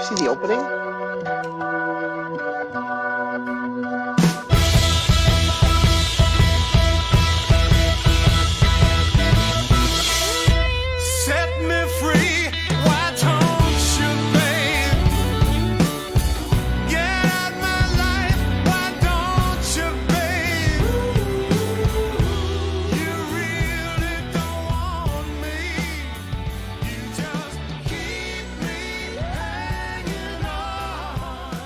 see the opening? Set me free, why don't you, babe? Get out my life, why don't you, babe? You really don't want me. You just keep me hanging on.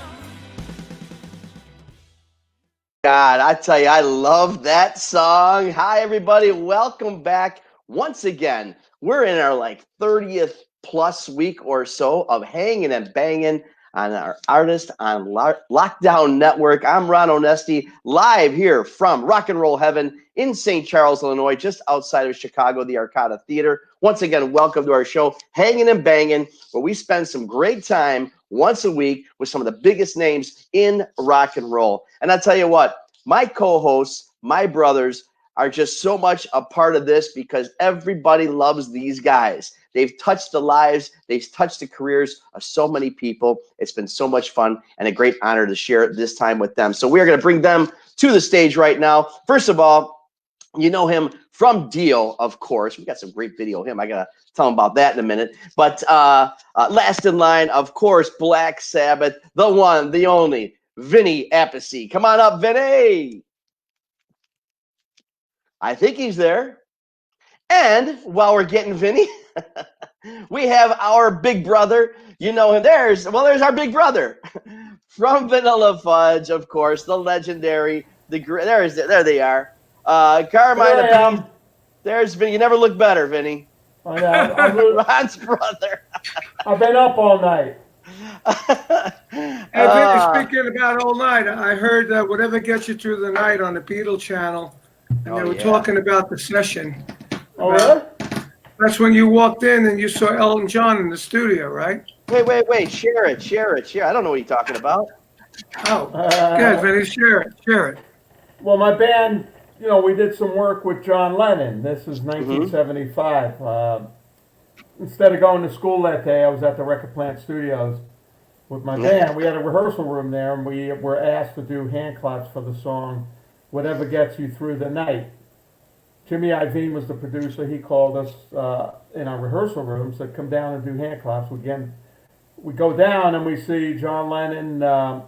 God, I tell you, I love that song. Hi, everybody. Welcome back once again. We're in our 30th plus week or so of Hangin' and Bangin' on our Artist on Lockdown Network. I'm Ron Onesti, live here from Rock and Roll Heaven in St. Charles, Illinois, just outside of Chicago, the Arcada Theater. Once again, welcome to our show, Hangin' and Bangin', where we spend some great time once a week with some of the biggest names in rock and roll. And I tell you what, my co-hosts, my brothers, are just so much a part of this because everybody loves these guys. They've touched the lives, they've touched the careers of so many people. It's been so much fun and a great honor to share this time with them. So we're going to bring them to the stage right now. First of all, you know him from Dio, of course. We got some great video of him. I got to tell him about that in a minute. But last in line, of course, Black Sabbath, the one, the only, Vinny Appice. Come on up, Vinny. I think he's there. And while we're getting Vinny, we have our big brother. You know him. There's our big brother from Vanilla Fudge, of course, the legendary. There they are. Carmine. There's Vinny. You never look better, Vinny. I know. Ron's brother. I've been up all night. Hey, Vinny, speaking about all night, I heard Whatever Gets You Through the Night on the Beatles channel, and they were talking about the session. Oh, really? That's when you walked in and you saw Elton John in the studio, right? Wait. Share it. I don't know what you're talking about. Oh, good, Vinny. Share it. Well, my band, we did some work with John Lennon. This was 1975. Instead of going to school that day, I was at the Record Plant Studios with my band. We had a rehearsal room there, and we were asked to do hand claps for the song Whatever Gets You Through the Night. Jimmy Iovine was the producer. He called us in our rehearsal room, said, come down and do hand claps. We go down and we see John Lennon. I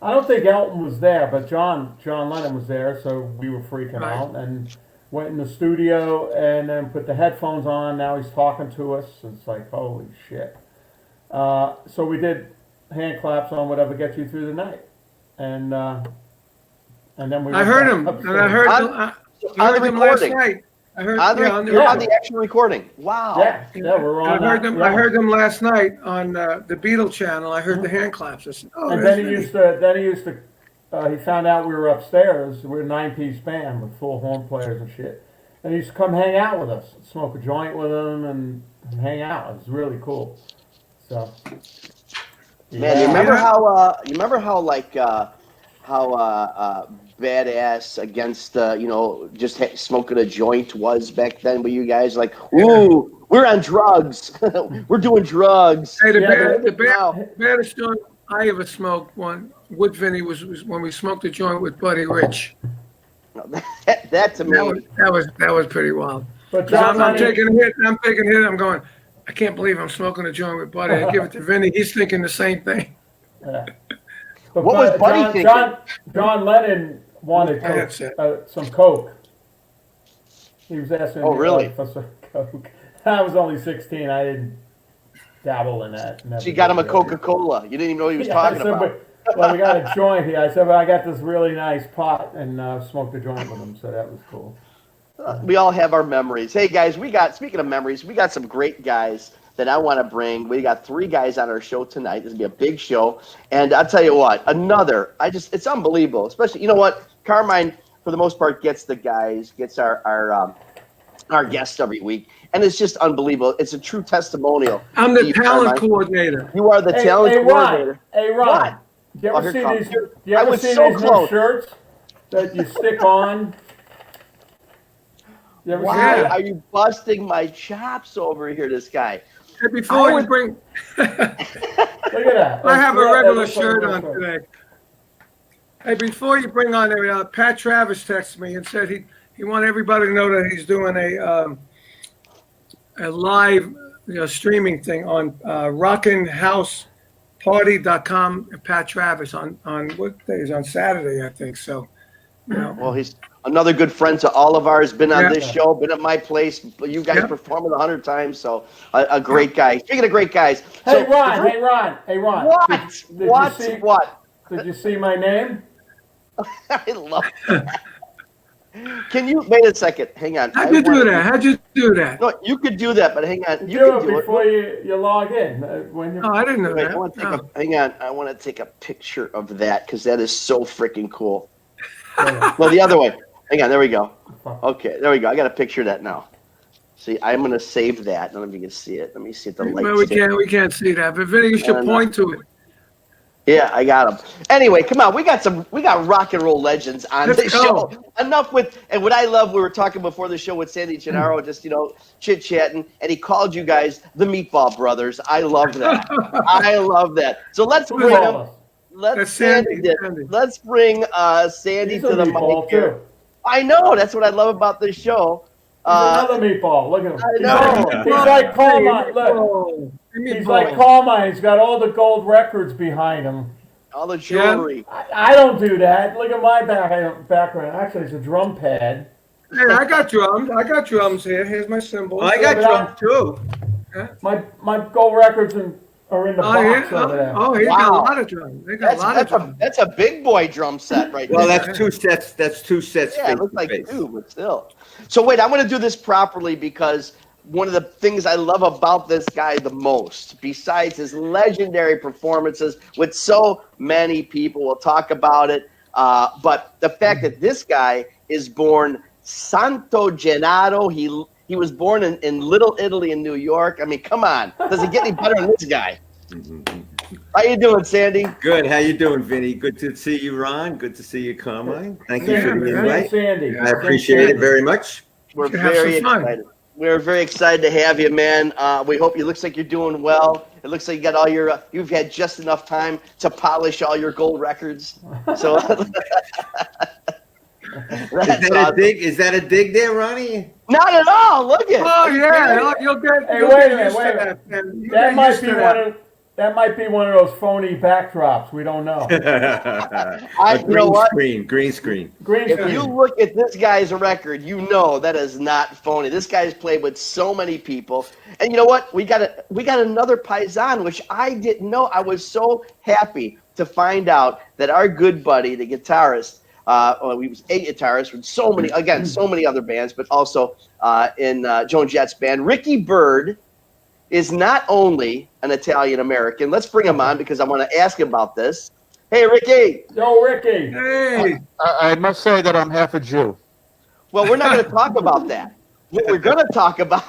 don't think Elton was there, but John Lennon was there, so we were freaking out and went in the studio and then put the headphones on. Now he's talking to us. It's like, holy shit. So we did hand claps on Whatever Gets You Through the Night. And then we I heard him, and I heard him last night. I heard on the actual recording. Wow. Yeah, we're on. I heard them last night on the Beatles channel. I heard the hand claps. I said, and then he used to. He found out we were upstairs. We're a 9-piece band with full horn players and shit. And he used to come hang out with us, smoke a joint with him, and hang out. It was really cool. So. Man, you remember how badass against just smoking a joint was back then? Were you guys like, ooh, we're on drugs, we're doing drugs? Hey, the baddest joint I ever smoked with Vinny was when we smoked a joint with Buddy Rich. That's amazing. That was pretty wild. But I'm taking a hit. I'm going, I can't believe I'm smoking a joint with Buddy. I give it to Vinny. He's thinking the same thing. Yeah. What was Buddy thinking? John Lennon wanted some coke. He was asking me for some coke. I was only 16. I didn't dabble in that. She got him a Coca-Cola. You didn't even know what he was talking about. Well, we got a joint here. I said, well, I got this really nice pot and smoked a joint with him, so that was cool. We all have our memories. Hey, guys, speaking of memories, we got some great guys that I want to bring. We got 3 guys on our show tonight. This is going to be a big show. And I'll tell you what, it's unbelievable. Especially, you know what? Carmine, for the most part, gets our guests every week. And it's just unbelievable. It's a true testimonial. I'm the talent coordinator. You are the talent coordinator. Hey, Ron. What? Do you ever see these new shirts that you stick on? Why are you busting my chops over here, this guy? Hey, before you bring, Look at that. I have a That regular looks like shirt a on shirt. today. Hey, before you bring on there, Pat Travis texted me and said he wanted everybody to know that he's doing a live streaming thing on rockinghouseparty.com. Pat Travis on what day is on Saturday, I think. So, Well, he's another good friend to all of ours. Been on Yeah. this show, been at my place. You guys Yeah. performed 100 times, so a great guy. Speaking of great guys, Hey, so Ron. What? What? Did you see my name? I love that. Can you wait a second? Hang on. How'd you do that? How'd you do that? No, you could do that, but hang on. You do can it do before it. you log in. When you Oh, I didn't know Wait, that. I want to take Oh. hang on. I want to take a picture of that because that is so freaking cool. No, the other way. Hang on. There we go. Okay, there we go. I got a picture of that now. See, I'm gonna save that. I don't know if you can see it. Let me see if the light. Well, we can't see that. But Vinny, you should point to it. Yeah, I got them. Anyway, come on. We got rock and roll legends on Let's this go. show. Enough with, and what I love, we were talking before the show with Sandy Gennaro, just, chit-chatting, and he called you guys the Meatball Brothers. I love that. I love that. So let's bring them. That's Sandy. Let's bring Sandy He's to a the meatball, mic here. too. I know. That's what I love about this show. He's another meatball. Look at him. I know. He's like Carmine. Look. He's like Carmine. He's got all the gold records behind him. All the jewelry. I don't do that. Look at my background. Actually, it's a drum pad. Hey, I got drums. I got drums here. Here's my cymbal. I got drums too. My gold records are in the box yeah. over there. Oh, he's got a lot of drums. They got a lot of drums. That's a big boy drum set right Well, there. that's two sets. That's two sets. Yeah, it looks like two, but still. So wait, I'm going to do this properly because one of the things I love about this guy the most, besides his legendary performances with so many people, we'll talk about it, but the fact that this guy is born Santo Gennaro, he was born in Little Italy in New York. I mean, come on. Does it get any better than this guy? How you doing, Sandy? Good. How you doing, Vinny? Good to see you, Ron. Good to see you, Carmine. Thank you for the invite. Sandy. I appreciate it very much. We're Should have very some fun. excited. We're very excited to have you, man. We hope it looks like you're doing well. It looks like you got all your. You've had just enough time to polish all your gold records. So Is that a dig there, Ronnie? not at all. Look at. Oh yeah, you'll get. Hey, you'll wait get a minute, used to wait a that, minute. man. You'll That get might used be to one that. of that might be one of those phony backdrops. We don't know. Green screen. Green If screen. you look at this guy's record, you know that is not phony. This guy's played with so many people, and you know what? We got another paisan, which I didn't know. I was so happy to find out that our good buddy, the guitarist, he was a guitarist with so many other bands, but also in Joan Jett's band, Ricky Byrd is not only an Italian American. Let's bring him on because I want to ask him about this. Hey, Ricky. Yo, Ricky. Hey, I must say that I'm half a Jew. Well, we're not going to talk about that. What we're going to talk about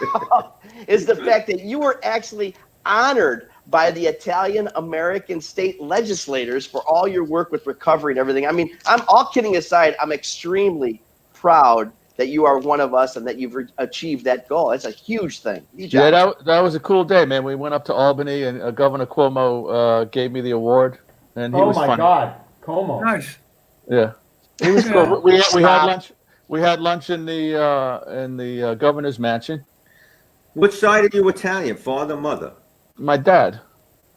is the fact that you were actually honored by the Italian American state legislators for all your work with recovery and everything. I mean, I'm all kidding aside, I'm extremely proud that you are one of us and that you've achieved that goal. That's a huge thing. Yeah, that was a cool day, man. We went up to Albany, and Governor Cuomo gave me the award, and he Oh was my funny. God, Como. nice. Yeah, he was Yeah. cool. We had lunch. We had lunch in the governor's mansion. Which side are you Italian? Father, mother? My dad.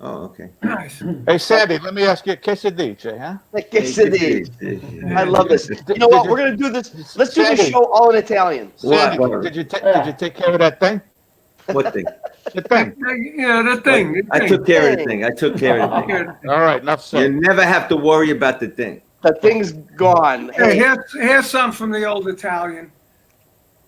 Oh, okay. Nice. Hey, Sandy, let me ask you, que se dice, huh? I love this. You know what? We're going to do this. Let's do this show all in Italian. Sandy, What? did you take care of that thing? What thing? The thing. Yeah, the thing. I took care of the thing. I took care of the thing. All right, enough You said. never have to worry about the thing. The thing's gone. Hey, Hey, here's some from the old Italian.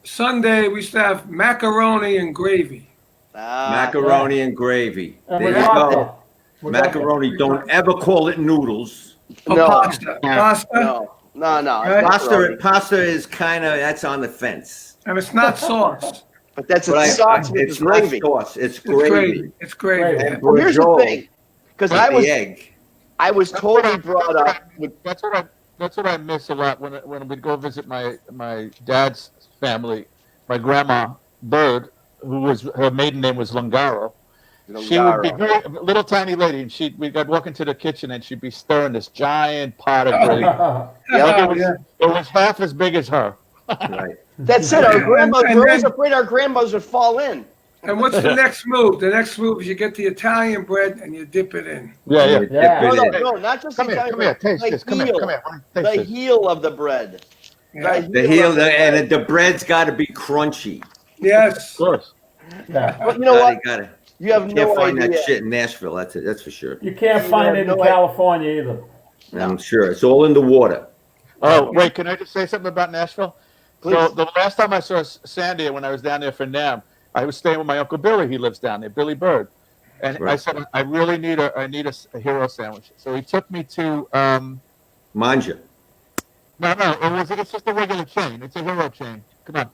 Sunday we used to have macaroni and gravy. Macaroni and gravy. And There we you got go. that. We got Macaroni. Don't ever call it noodles. Oh, No. pasta. Pasta. no. Right. Pasta is kind of, that's on the fence. And it's not sauce. But that's a But sauce with it's the not gravy. sauce. It's It's gravy. gravy. It's gravy. Gravy. And Well, here's the brajol, thing. Because with the egg. I was totally brought up with That's what I miss a lot when we'd go visit my dad's family. My grandma Byrd, her maiden name was Lungaro, She would be Gennaro. little tiny lady, and we'd walk into the kitchen, and she'd be stirring this giant pot of gravy. Yep. It was half as big as her. Right. That's it. Our grandmas, and we're always then- afraid our grandmas would fall in. And what's the next move? The next move is you get the Italian bread and you dip it in. Yeah, yeah. Dip Yeah. it No, in. no, not just Come the here, Italian come here, bread, taste the this. Come here, heel. come here. The Taste this. heel of the bread. Yeah. The heel, and the bread's got to be crunchy. Yes. Of course. Yeah. But you know what? Gotta. You have Can't no find idea. that shit in Nashville. That's for sure. You can't find it in no California either. I'm sure it's all in the water. Oh, wait, can I just say something about Nashville? Please. So the last time I saw Sandy, when I was down there for NAM, I was staying with my Uncle Billy. He lives down there, Billy Byrd. And I Right. said, I really need a hero sandwich. So he took me to, Manja. no, it's just a regular chain. It's a hero chain. Come on.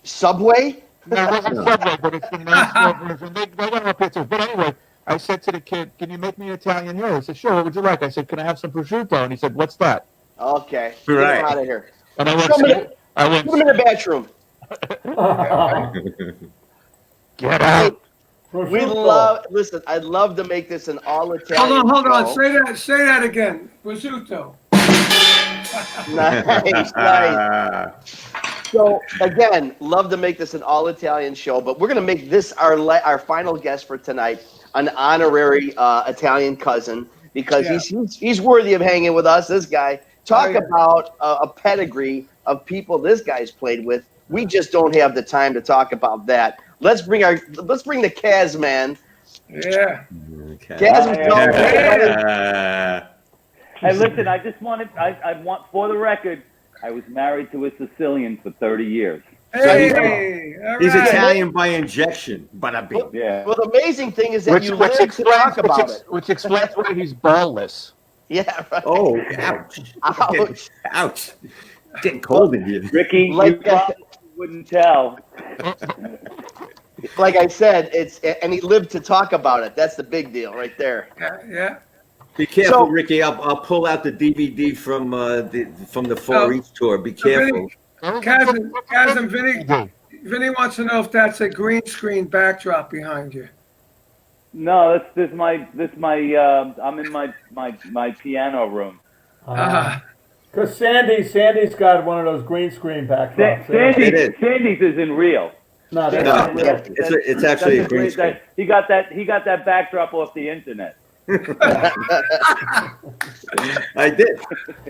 Subway? No, it wasn't Subway, but it's the Nashville version. They don't have pictures. But anyway, I said to the kid, can you make me an Italian hero? He said, sure, what would you like? I said, can I have some prosciutto? And he said, what's that? Okay. Right. Get out of here. And I went, Show me I Put them in the bathroom. get out. We love. Listen, I'd love to make this an all Italian. Hold on. show. Say that again. Prosciutto. Nice, nice. So again, love to make this an all Italian show, but we're gonna make this our final guest for tonight, an honorary Italian cousin, because he's worthy of hanging with us. This guy. Talk about a pedigree of people this guy's played with. We just don't have the time to talk about that. Let's bring the Kaz man. Yeah. Okay. Kaz, Hey, listen, I just wanted, I want, for the record, I was married to a Sicilian for 30 years. Hey, all He's right. Italian by injection. Bada bing. Yeah. Well, the amazing thing is that you live to talk about it. Which explains why he's ballless. Yeah, right. Oh, ouch. Ouch. Ouch. Getting cold in here. Ricky, Like you probably wouldn't tell. Like I said, and he lived to talk about it. That's the big deal right there. Yeah. Be careful, So- Ricky. I'll pull out the DVD from the Far East tour. Be careful. Kasim, Vinny wants to know if that's a green screen backdrop behind you. No, this my I'm in my piano room. Because Sandy's got one of those green screen backdrops. It is. Sandy's isn't real. No, that's No, not real. it's actually a green screen. He got that backdrop off the internet. I did.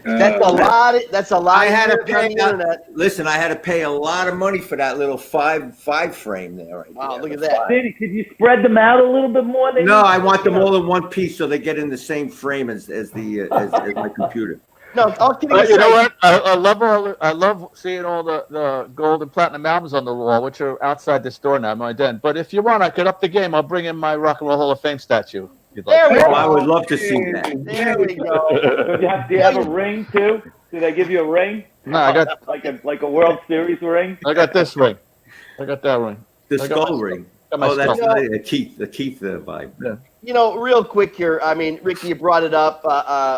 That's a lot. That's a lot. I had to of years on pay. the internet. Listen, I had to pay a lot of money for that little five frame there. Right Wow, there. look at that. Sandy, could you spread them out a little bit more? No, I want them all in one piece so they get in the same frame as my computer. No, all kidding But you aside, know what? I love seeing all the gold and platinum albums on the wall, which are outside this door now, my den. But if you want, I could up the game. I'll bring in my Rock and Roll Hall of Fame statue. If you'd like. There we Oh, go. I would love to see that. There we go. Do you have a ring too? Did I give you a ring? No, I got like a World Series ring? this ring. I got that ring. The I got skull my- ring. got my Oh, that's skull. the Keith vibe. Yeah. You know, real quick here. I mean, Ricky, you brought it up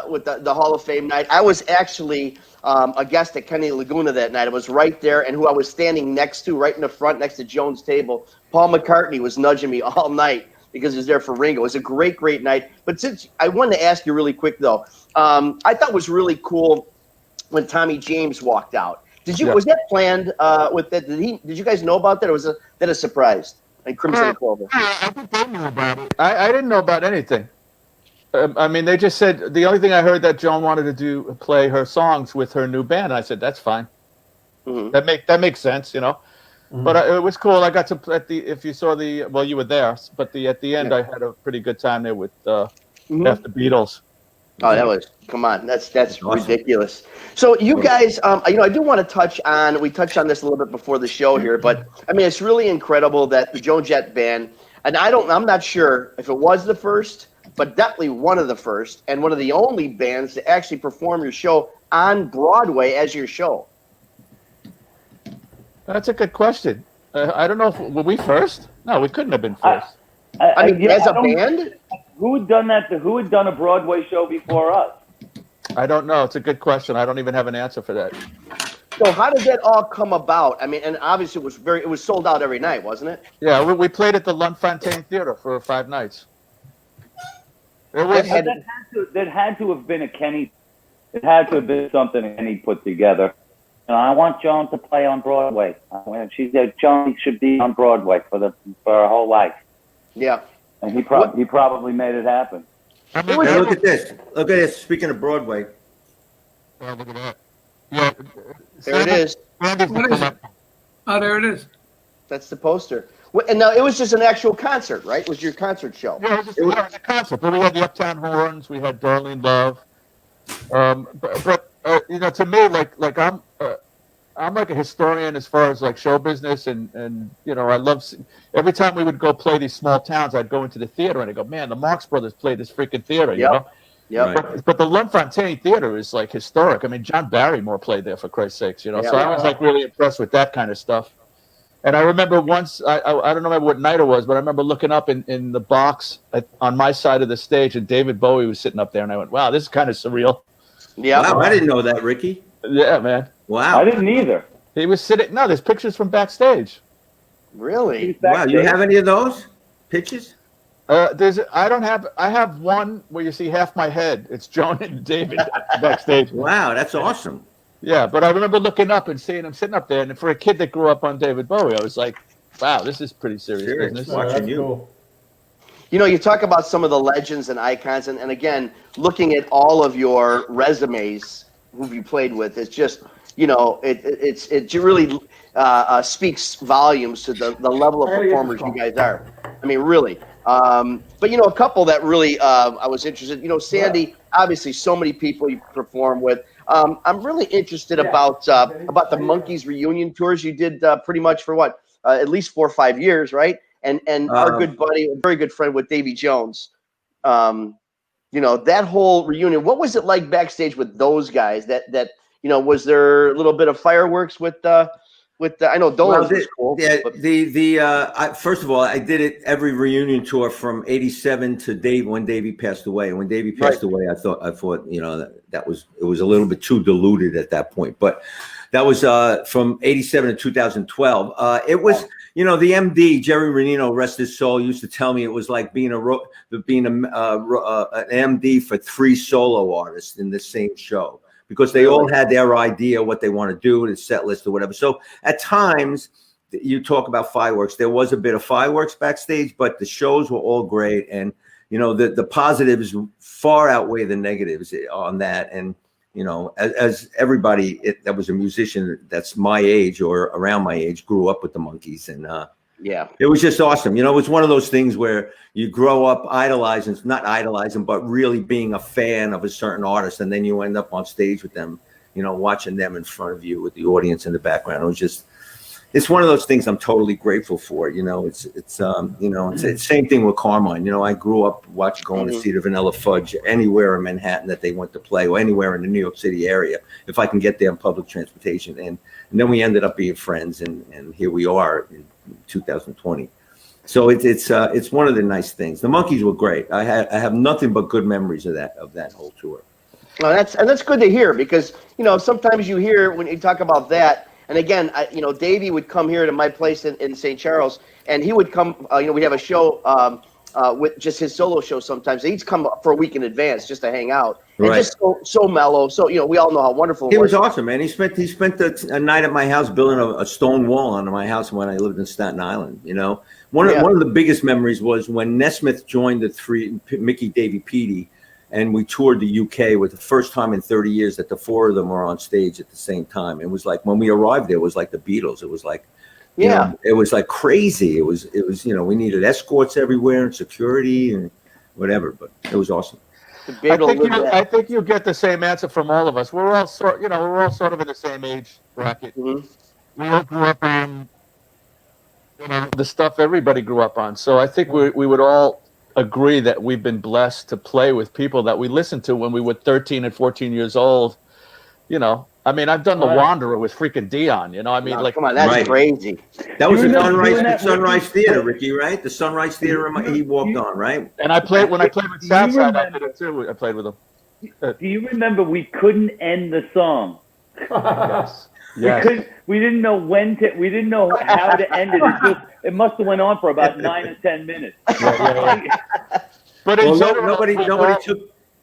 with the Hall of Fame night. I was actually a guest at Kenny Laguna that night. I was right there, and who I was standing next to, right in the front, next to Joan's table. Paul McCartney was nudging me all night because he was there for Ringo. It was a great, great night. But since I wanted to ask you really quick though, I thought it was really cool when Tommy James walked out. Was that planned with that? Did you guys know about that, or was that a surprise? Like Crimson and Clover. I think they knew about it. I didn't know about anything. I mean, they just said the only thing I heard that Joan wanted to play her songs with her new band. And I said that's fine. Mm-hmm. That makes sense, you know. Mm-hmm. But it was cool. I got to if you saw you were there. But at the end, I had a pretty good time there with the Beatles. Oh, that was, come on, that's awesome. ridiculous. So you guys, I do want to touch on, we touched on this a little bit before the show here, but I mean, it's really incredible that the Joan Jett Band, and I'm not sure if it was the first, but definitely one of the first and one of the only bands to actually perform your show on Broadway as your show. That's a good question. I don't know if were we first? No, we couldn't have been first. I mean, yeah, as a band? Who had done that? Who had done a Broadway show before us? I don't know. It's a good question. I don't even have an answer for that. So how did that all come about? I mean, and obviously it was sold out every night, wasn't it? Yeah, we played at the Lunfontaine Theater for 5 nights. It was. That had to have been a Kenny. It had to have been something Kenny put together. And I want Joan to play on Broadway. She said Joan should be on Broadway for her whole life. Yeah. And he probably made it happen. I mean, Hey, look at this. Look at this. Speaking of Broadway. Oh, look at that. Yeah. There it is. What is it? Oh, there it is. That's the poster. And now it was just an actual concert, right? It was your concert show. Yeah, it was a concert. But we had the Uptown Horns. We had Darlene Love. But to me, I'm like a historian as far as like show business, and I love every time we would go play these small towns, I'd go into the theater and I go, man, the Marx Brothers played this freaking theater, you know? Yeah. Right. But the Lunfontaine Theater is like historic. I mean, John Barrymore played there, for Christ's sakes, you know. Yeah. So I was like really impressed with that kind of stuff. And I remember once, I don't remember what night it was, but I remember looking up in the box on my side of the stage, and David Bowie was sitting up there, and I went, wow, this is kind of surreal. Yeah. Wow, I didn't know that, Ricky. Yeah, man. Wow. I didn't either. He was sitting. No, there's pictures from backstage. Really? Wow, you have any of those pictures? I have one where you see half my head. It's Joan and David backstage. Wow, that's awesome. Yeah, but I remember looking up and seeing him sitting up there, and for a kid that grew up on David Bowie, I was like, wow, this is pretty serious business. Watching you. Cool. You talk about some of the legends and icons, and again, looking at all of your resumes, who you played with, it's just, it really speaks volumes to the level of performers you guys are. I mean, really. But a couple that really I was interested. Sandy, obviously, so many people you perform with. I'm really interested about the Monkees reunion tours you did pretty much for what at least 4 or 5 years, right? And our good buddy, a very good friend with Davy Jones. That whole reunion. What was it like backstage with those guys? That was there a little bit of fireworks with I know Dolan's was cool. Yeah, first of all, I did it every reunion tour from '87 to when Davey passed away. And when Davey passed away, I thought it was a little bit too diluted at that point. But that was from '87 to 2012. It was the MD Jerry Renino, rest his soul, used to tell me it was like being an MD for 3 solo artists in the same show, because they all had their idea what they want to do, the set list or whatever. So at times, you talk about fireworks. There was a bit of fireworks backstage, but the shows were all great. And, the positives far outweigh the negatives on that. And, as everybody that was a musician that's my age or around my age grew up with the Monkees. And it was just awesome. It was one of those things where you grow up not idolizing, but really being a fan of a certain artist. And then you end up on stage with them, watching them in front of you with the audience in the background. It's one of those things I'm totally grateful for. It's the same thing with Carmine. I grew up going to see the Vanilla Fudge anywhere in Manhattan that they went to play, or anywhere in the New York City area, if I can get there in public transportation. And then we ended up being friends, and here we are in 2020. So it's one of the nice things. The Monkees were great. I have nothing but good memories of that whole tour. Well, that's good to hear, because sometimes you hear when you talk about that. And again, Davey would come here to my place in St. Charles, and he would come. We'd have a show with just his solo show sometimes. He'd come for a week in advance just to hang out, and just so mellow. So we all know how wonderful. He was awesome, man. He spent a night at my house building a stone wall onto my house when I lived in Staten Island. One of the biggest memories was when Nesmith joined the three, Mickey, Davey, Petey. And we toured the UK with the first time in 30 years that the 4 of them were on stage at the same time. It was like when we arrived there, it was like the Beatles. It was like, it was like crazy. It was, we needed escorts everywhere and security and whatever, but it was awesome. I think you get the same answer from all of us. We're all sort of in the same age bracket. Mm-hmm. We all grew up on, the stuff everybody grew up on. So I think we would all agree that we've been blessed to play with people that we listened to when we were 13 and 14 years old. I mean, I've done The Wanderer with freaking Dion. Come on, that's crazy. That was the Sunrise Theater, Ricky, right? The Sunrise Theater he walked on, right? And I played with Southside. I did it too. I played with him. Do you remember we couldn't end the song? Yes. Yes. We didn't know we didn't know how to end it. It must have went on for about 9 or 10 minutes. But Well, in general,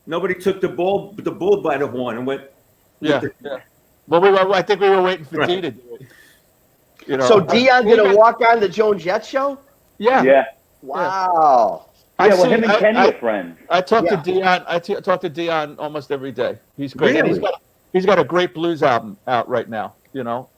nobody took the bull by the horn and went. Yeah. Well, I think we were waiting for Dee to do it. You know. So Dion did a walk on the Joan Jett show? Yeah. Wow. Yeah, well, him and Kenny are friends. I talk to Dion. Talk to Dion almost every day. He's great. Really? And he's got a great blues album out right now. You know.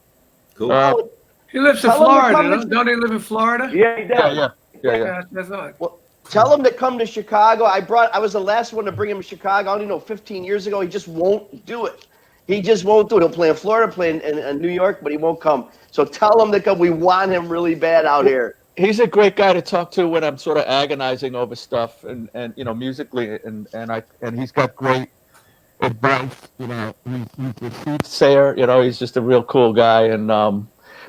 Cool. He lives in Florida. Don't he live in Florida? Yeah, he does. Yeah. That's all. Well, tell him to come to Chicago. I was the last one to bring him to Chicago. I don't even know, 15 years ago. He just won't do it. He just won't do it. He'll play in Florida, play in New York, but he won't come. So tell him to come. We want him really bad out here. He's a great guy to talk to when I'm sort of agonizing over stuff and you know, musically and he's got great advice. You know, he's a soothsayer. You know, he's just a real cool guy. And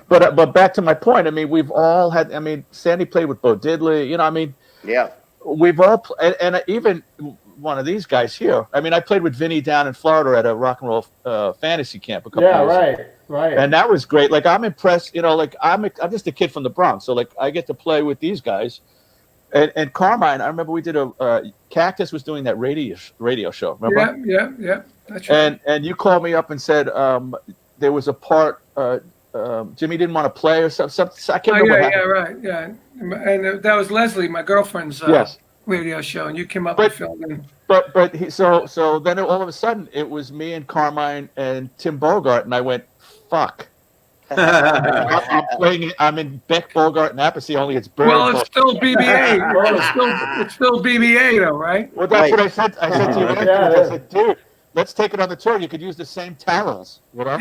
but back to my point. I mean, we've all had. I mean, Sandy played with Bo Diddley. You know, I mean, yeah, we've all and even one of these guys here. I mean, I played with Vinny down in Florida at a rock and roll fantasy camp a couple years ago. Right. And that was great. Like, I'm impressed. You know, like I'm just a kid from the Bronx, so like I get to play with these guys. And Carmine, I remember we did Cactus was doing that radio show. Remember? Yeah. That's right. And you called me up and said there was a part Jimmy didn't want to play or something. I can't remember. Right. And that was Leslie, my girlfriend's radio show, and you came up and filmed in. But so then all of a sudden it was me and Carmine and Tim Bogart, and I went, fuck. I'm playing it. I'm in Beck, Bogart, and Appice. Only it's Byrd. Well, it's still BBA. It's still BBA, though, right? Well, that's what I said. I said to you, I said, dude, let's take it on the tour. You could use the same towels. You know,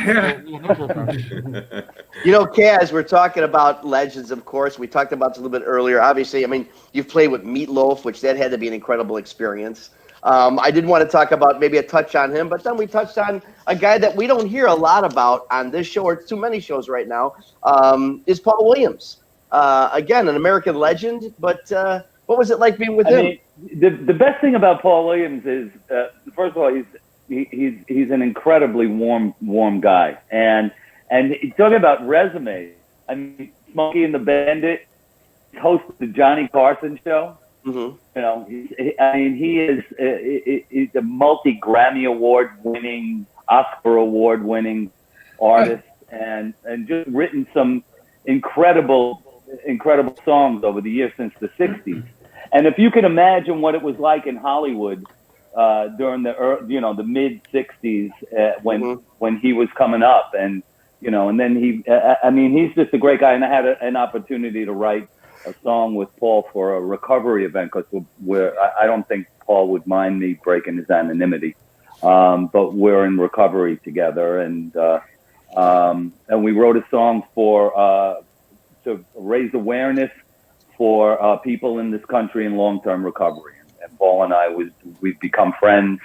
Kaz, we're talking about legends, of course. We talked about this a little bit earlier. Obviously, I mean, you've played with Meatloaf, which that had to be an incredible experience. I did want to talk about maybe a touch on him, but then we touched on a guy that we don't hear a lot about on this show, or too many shows right now, is Paul Williams. Again, an American legend, but what was it like being with him? Mean, the best thing about Paul Williams is, first of all, he's an incredibly warm guy, and talking about resumes. I mean, Smokey and the Bandit hosted the Johnny Carson show. Mm-hmm. You know, he's a multi-Grammy award-winning, Oscar award-winning artist, and just written some incredible songs over the years since the '60s. And if you can imagine what it was like in Hollywood during the mid '60s when he was coming up, and then he's just a great guy. And I had an opportunity to write a song with Paul for a recovery event, because I don't think Paul would mind me breaking his anonymity, but we're in recovery together, and we wrote a song to raise awareness for people in this country in long-term recovery. And Paul and I we've become friends,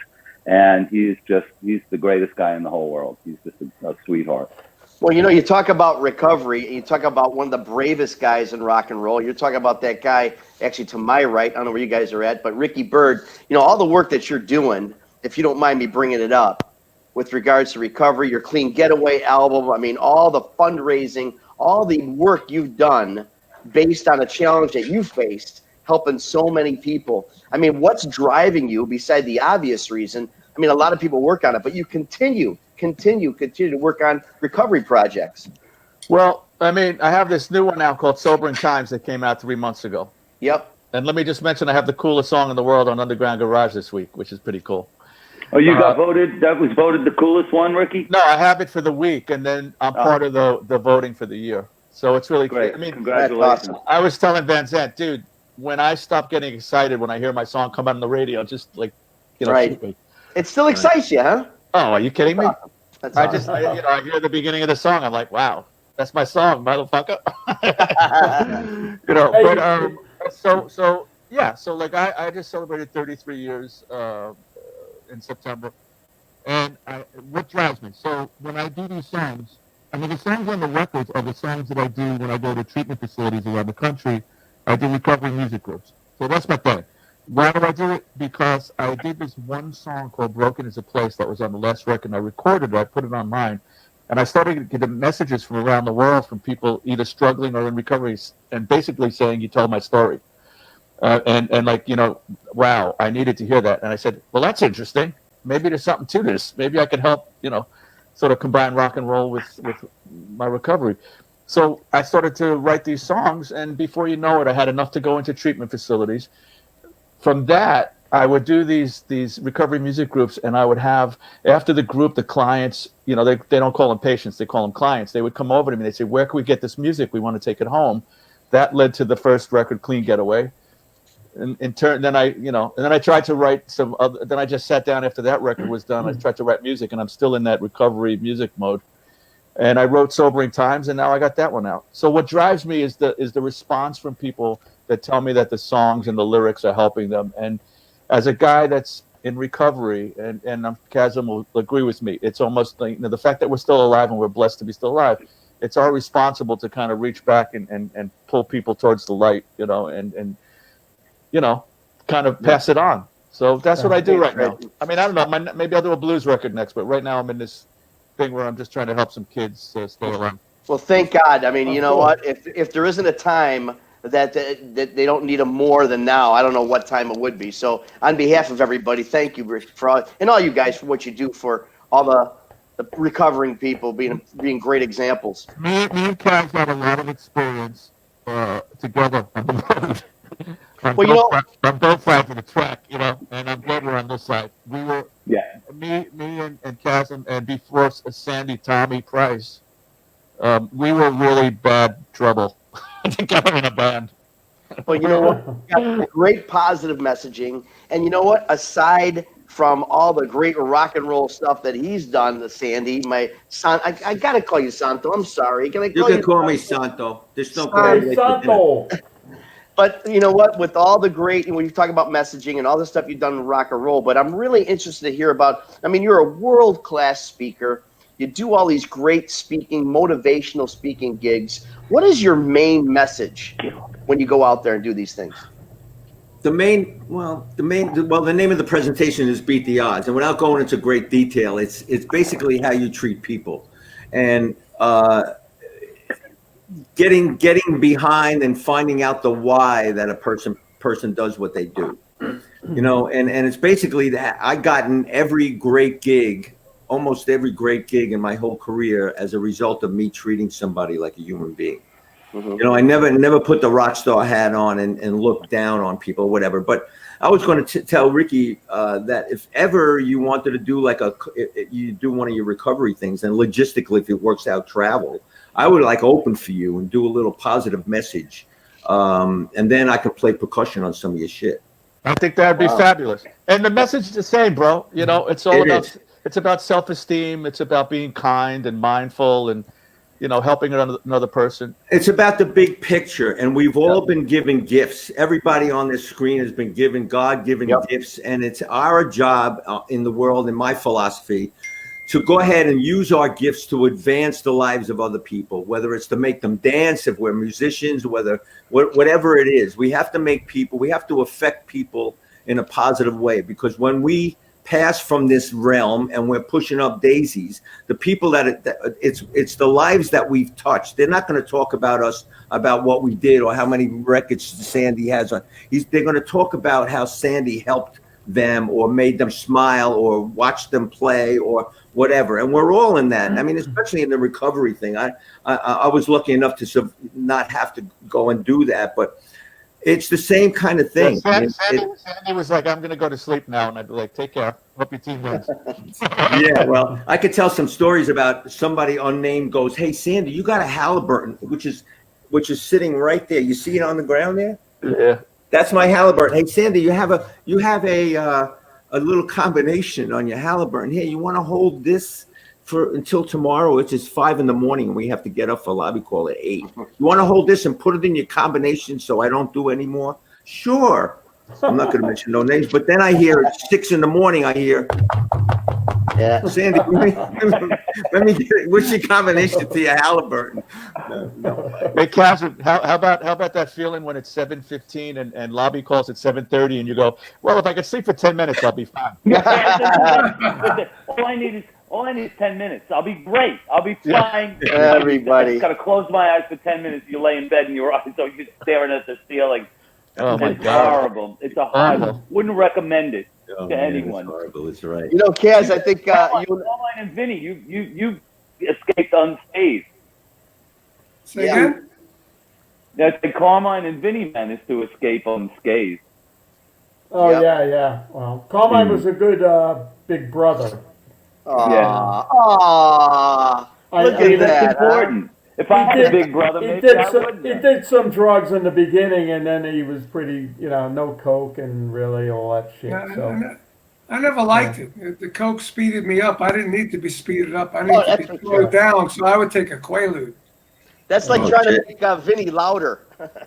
and he's the greatest guy in the whole world. He's just a sweetheart. Well, you talk about recovery, and you talk about one of the bravest guys in rock and roll. You're talking about that guy, actually, to my right. I don't know where you guys are at, but Ricky Byrd. All the work that you're doing, if you don't mind me bringing it up, with regards to recovery, your Clean Getaway album. I mean, all the fundraising, all the work you've done based on a challenge that you faced, helping so many people. I mean, what's driving you beside the obvious reason? I mean, a lot of people work on it, but you continue to work on recovery projects. Well, I mean, I have this new one now called Sobering Times that came out 3 months ago. Yep. And let me just mention, I have the coolest song in the world on Underground Garage this week, which is pretty cool. Oh, you got voted? That was voted the coolest one, Ricky? No, I have it for the week, and then I'm part of the voting for the year. So it's really great. I mean, congratulations. Awesome. I was telling Van Zandt, dude, when I stop getting excited when I hear my song come on the radio, just like, right. Shoot me. It still excites you, huh? Oh, are you kidding me? That's awesome. I hear the beginning of the song. I'm like, wow, that's my song, motherfucker. So like I just celebrated 33 years in September, and what drives me? So when I do these songs, I mean, the songs on the records are the songs that I do when I go to treatment facilities around the country. I do recovery music groups. So that's my thing. Why do I do it? Because I did this one song called Broken is a Place that was on the last record. I recorded it. I put it on mine. And I started to get messages from around the world from people either struggling or in recovery, and basically saying, "You told my story," and like, wow, I needed to hear that. And I said, "Well, that's interesting. Maybe there's something to this. Maybe I could help, sort of combine rock and roll with my recovery." So I started to write these songs, and before you know it, I had enough to go into treatment facilities. From that, I would do these recovery music groups, and I would have, after the group, the clients, they don't call them patients, they call them clients. They would come over to me, they'd say, "Where can we get this music? We want to take it home." That led to the first record, Clean Getaway. And in turn, then I tried to write some other, then I just sat down after that record was done. I tried to write music, and I'm still in that recovery music mode. And I wrote Sobering Times, and now I got that one out. So what drives me is the response from people that tell me that the songs and the lyrics are helping them. And as a guy that's in recovery, and Kasim will agree with me, it's almost like, the fact that we're still alive and we're blessed to be still alive, it's our responsible to kind of reach back and pull people towards the light, and kind of pass it on. So that's what I do right now. I mean, I don't know, maybe I'll do a blues record next, but right now I'm in this thing where I'm just trying to help some kids stay alive. Well, thank God. I mean, you know what? If there isn't a time that they don't need them more than now, I don't know what time it would be. So on behalf of everybody, thank you for all, and all you guys for what you do for all the recovering people, being great examples. Me and Kaz had a lot of experience together on the road. On both sides of the track, and I'm glad we're on this side. We were, me and Kasim, and before Sandy, Tommy Price, we were really bad trouble together in a band. Well, you know what? We got great positive messaging, and you know what? Aside from all the great rock and roll stuff that he's done, Sandy, my son, I gotta call you Santo. I'm sorry. Can I call you? You can call me Santo. There's no Santo. But you know what? With all the great, when you talk about messaging and all the stuff you've done in rock and roll, but I'm really interested to hear about, I mean, you're a world-class speaker. You do all these great speaking, motivational speaking gigs. What is your main message when you go out there and do these things? The name of the presentation is Beat the Odds. And without going into great detail, it's basically how you treat people. And getting behind and finding out the why that a person does what they do, and it's basically that I gotten almost every great gig in my whole career as a result of me treating somebody like a human being. Mm-hmm. I never put the rock star hat on and look down on people or whatever. But I was going to tell Ricky that if ever you wanted to do you do one of your recovery things, and logistically, if it works out, travel, I would open for you and do a little positive message. And then I could play percussion on some of your shit. I think that'd be fabulous. And the message is the same, bro. It's about self-esteem. It's about being kind and mindful and, helping another person. It's about the big picture. And we've all been given gifts. Everybody on this screen has been given God-given gifts. And it's our job in the world, in my philosophy, to go ahead and use our gifts to advance the lives of other people, whether it's to make them dance, if we're musicians, whatever it is. We have to affect people in a positive way, because when we pass from this realm and we're pushing up daisies, the people it's the lives that we've touched. They're not going to talk about us, about what we did or how many records Sandy has on. They're going to talk about how Sandy helped them or made them smile or watched them play or whatever. And we're all in that. I mean, especially in the recovery thing. I was lucky enough to not have to go and do that, but it's the same kind of thing. Sandy was like, "I'm going to go to sleep now," and I'd be like, "Take care. Hope your team wins." Yeah, well, I could tell some stories about somebody unnamed goes, "Hey, Sandy, you got a Halliburton, which is sitting right there. You see it on the ground there? Yeah, that's my Halliburton. Hey, Sandy, you have a little combination on your Halliburton. Here, you want to hold this until tomorrow, which is 5 a.m, and we have to get up for lobby call at 8. You want to hold this and put it in your combination so I don't do anymore? Sure." I'm not going to mention no names, but then I hear at 6 a.m, I hear, "Sandy, let me get it. What's your combination to your Halliburton?" No. Hey, Kasim, how about that feeling when it's 7:15 and lobby calls at 7:30 and you go, "Well, if I could sleep for 10 minutes, I'll be fine." Listen, all All I need is 10 minutes. I'll be great. I'll be fine. Everybody. I just gotta close my eyes for 10 minutes. You lay in bed and your eyes are just staring at the ceiling. Oh my It's God. horrible. It's a horrible. Wouldn't recommend it Oh, to man, anyone. It's horrible. It's right. You know, Kaz, I think you. Carmine and Vinny, you escaped unscathed. Say again? That's the Carmine and Vinny managed to escape unscathed. Oh Yep. yeah. Well, Carmine was a good big brother. Aw. Look I mean, at that. That's important. If I had a big brother, maybe I wouldn't. He did some drugs in the beginning, and then he was pretty, no coke and really all that shit. So. I never liked it. The coke speeded me up. I didn't need to be speeded up. I needed to be slowed down, so I would take a Quaalude. That's like trying to make Vinny louder.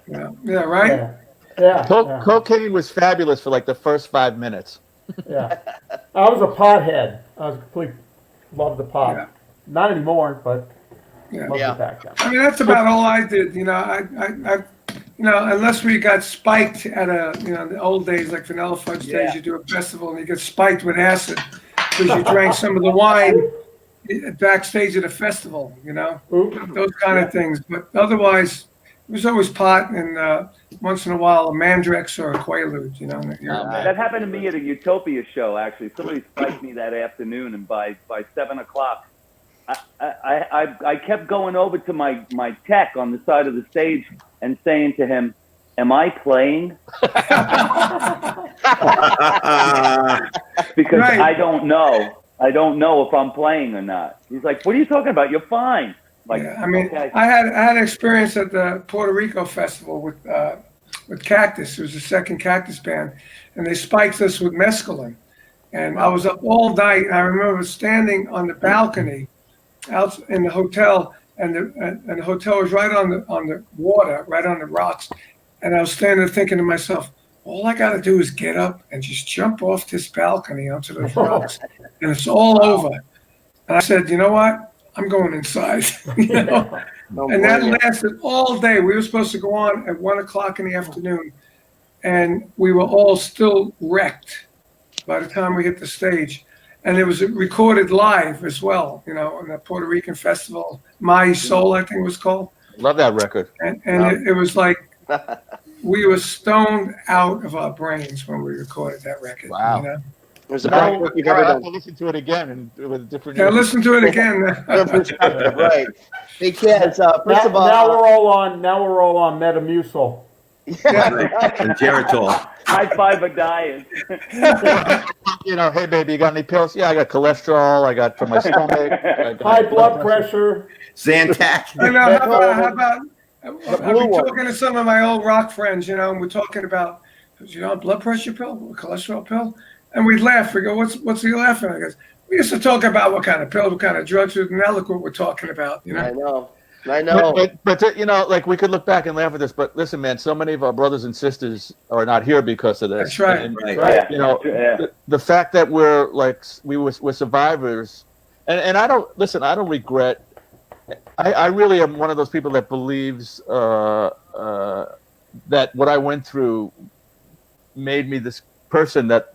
Yeah, right? Yeah. Cocaine was fabulous for like the first 5 minutes. Yeah. I was a pothead. I was loved the pot. Yeah. Not anymore, but loved Yeah. it back then. I mean, that's about all I did. I unless we got spiked at in the old days, like Vanilla Fudge days, you do a festival and you get spiked with acid because you drank some of the wine backstage at a festival, those kind of things. But otherwise, it was always pot and once in a while a Mandrex or a Quaalude, That happened to me at a Utopia show, actually. Somebody spiked me that afternoon, and by 7 o'clock, I kept going over to my tech on the side of the stage and saying to him, "Am I playing?" Because I don't know. I don't know if I'm playing or not. He's like, "What are you talking about? You're fine." Like, okay. I had an experience at the Puerto Rico festival with Cactus. It was the second Cactus band, and they spiked us with mescaline. And I was up all night. And I remember standing on the balcony out in the hotel, and the hotel was right on the water, right on the rocks. And I was standing there thinking to myself, all I got to do is get up and just jump off this balcony onto those rocks, and it's all over. And I said, you know what? I'm going inside. And that lasted all day. We were supposed to go on at 1 o'clock in the afternoon, and we were all still wrecked by the time we hit the stage. And it was recorded live as well, on the Puerto Rican festival, My Soul, I think it was called. Love that record. And it was like we were stoned out of our brains when we recorded that record. Wow. There's a record you've ever I have done. to listen to it again and with a different. Yeah, listen to it again. Right. Hey, Kaz, first of all, now we're all on Metamucil. And Geritol. High five a diet. Hey baby, you got any pills? Yeah, I got cholesterol. I got for my stomach. High blood pressure. Zantac. I know. How about I've been talking to some of my old rock friends, and we're talking about, a blood pressure pill, a cholesterol pill, and we laugh. We go, "What's he laughing?" I goes, "We used to talk about what kind of pills, what kind of drugs, and now look what we're talking about." I know. But like we could look back and laugh at this, but listen, man, so many of our brothers and sisters are not here because of this. That's right. And, Right. the fact that we're survivors, and I don't regret. I really am one of those people that believes that what I went through made me this person that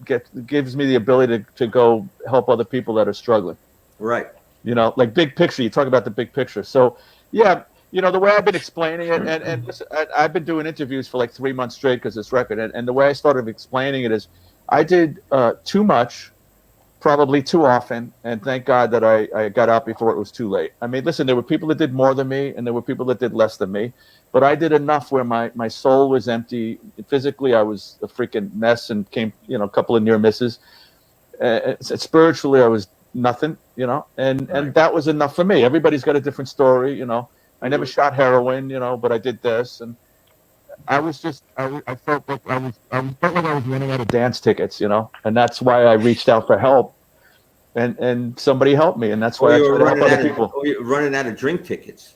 gives me the ability to go help other people that are struggling. Right. Like big picture. You talk about the big picture. So, yeah, the way I've been explaining it, and listen, I've been doing interviews for like 3 months straight because this record, and the way I started explaining it is I did too much, probably too often, and thank God that I got out before it was too late. I mean, listen, there were people that did more than me, and there were people that did less than me, but I did enough where my soul was empty. Physically, I was a freaking mess and came, a couple of near misses. Spiritually, I was nothing, and that was enough for me. Everybody's got a different story, I never shot heroin, but I did this, and I was just, I felt like I was running out of dance tickets, and that's why I reached out for help, and somebody helped me, and that's why I tried to help other people. You're running out of drink tickets.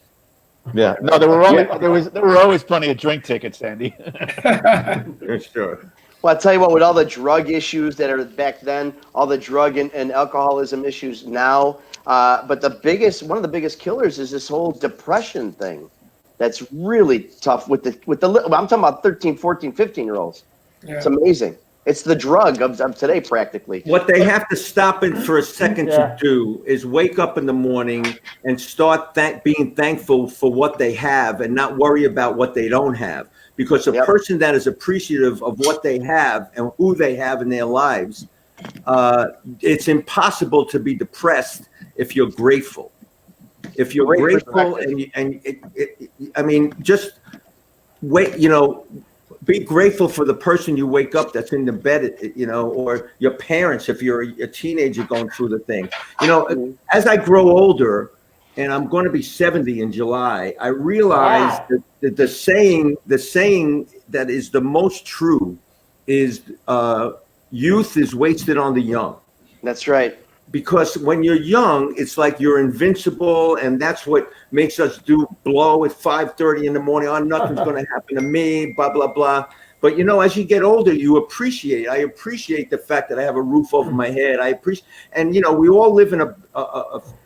Yeah, no, there were always plenty of drink tickets, Andy. Sure. Well, I'll tell you what, with all the drug issues that are back then, all the drug and alcoholism issues now, but one of the biggest killers is this whole depression thing. That's really tough with the I'm talking about 13, 14, 15-year-olds. Yeah. It's amazing. It's the drug of today, practically. What they have to stop it for a second to do is wake up in the morning and start being thankful for what they have and not worry about what they don't have. Because a person that is appreciative of what they have and who they have in their lives, it's impossible to be depressed if you're grateful. If you're grateful I mean, just wait, be grateful for the person you wake up that's in the bed, or your parents if you're a teenager going through the thing. As I grow older, and I'm going to be 70 in July, I realize that the saying that is the most true is youth is wasted on the young. That's right. Because when you're young, it's like you're invincible, and that's what makes us blow at 5:30 in the morning. Oh, nothing's going to happen to me, blah, blah, blah. But, as you get older, I appreciate the fact that I have a roof over my head. And, we all live in a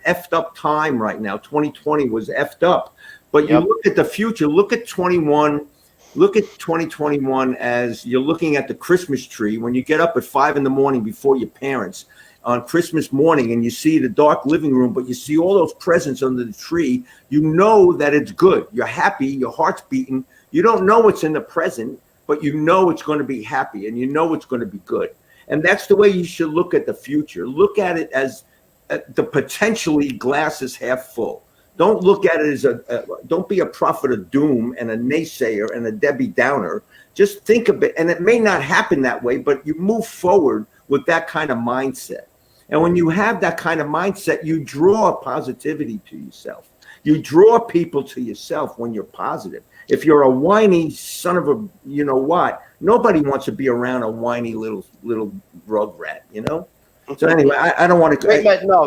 effed up time right now. 2020 was effed up. But you look at the future, look at 2021 as you're looking at the Christmas tree. When you get up at 5 in the morning before your parents on Christmas morning and you see the dark living room, but you see all those presents under the tree, you know that it's good. You're happy, your heart's beating. You don't know what's in the present, but you know it's going to be happy and you know it's going to be good. And that's the way you should look at the future. Look at it as the potentially glass is half full. Don't look at it as don't be a prophet of doom and a naysayer and a Debbie Downer. Just think of it. And it may not happen that way, but you move forward with that kind of mindset. And when you have that kind of mindset, you draw positivity to yourself. You draw people to yourself when you're positive. If you're a whiny son of a, nobody wants to be around a whiny little rug rat, So anyway, I don't want to.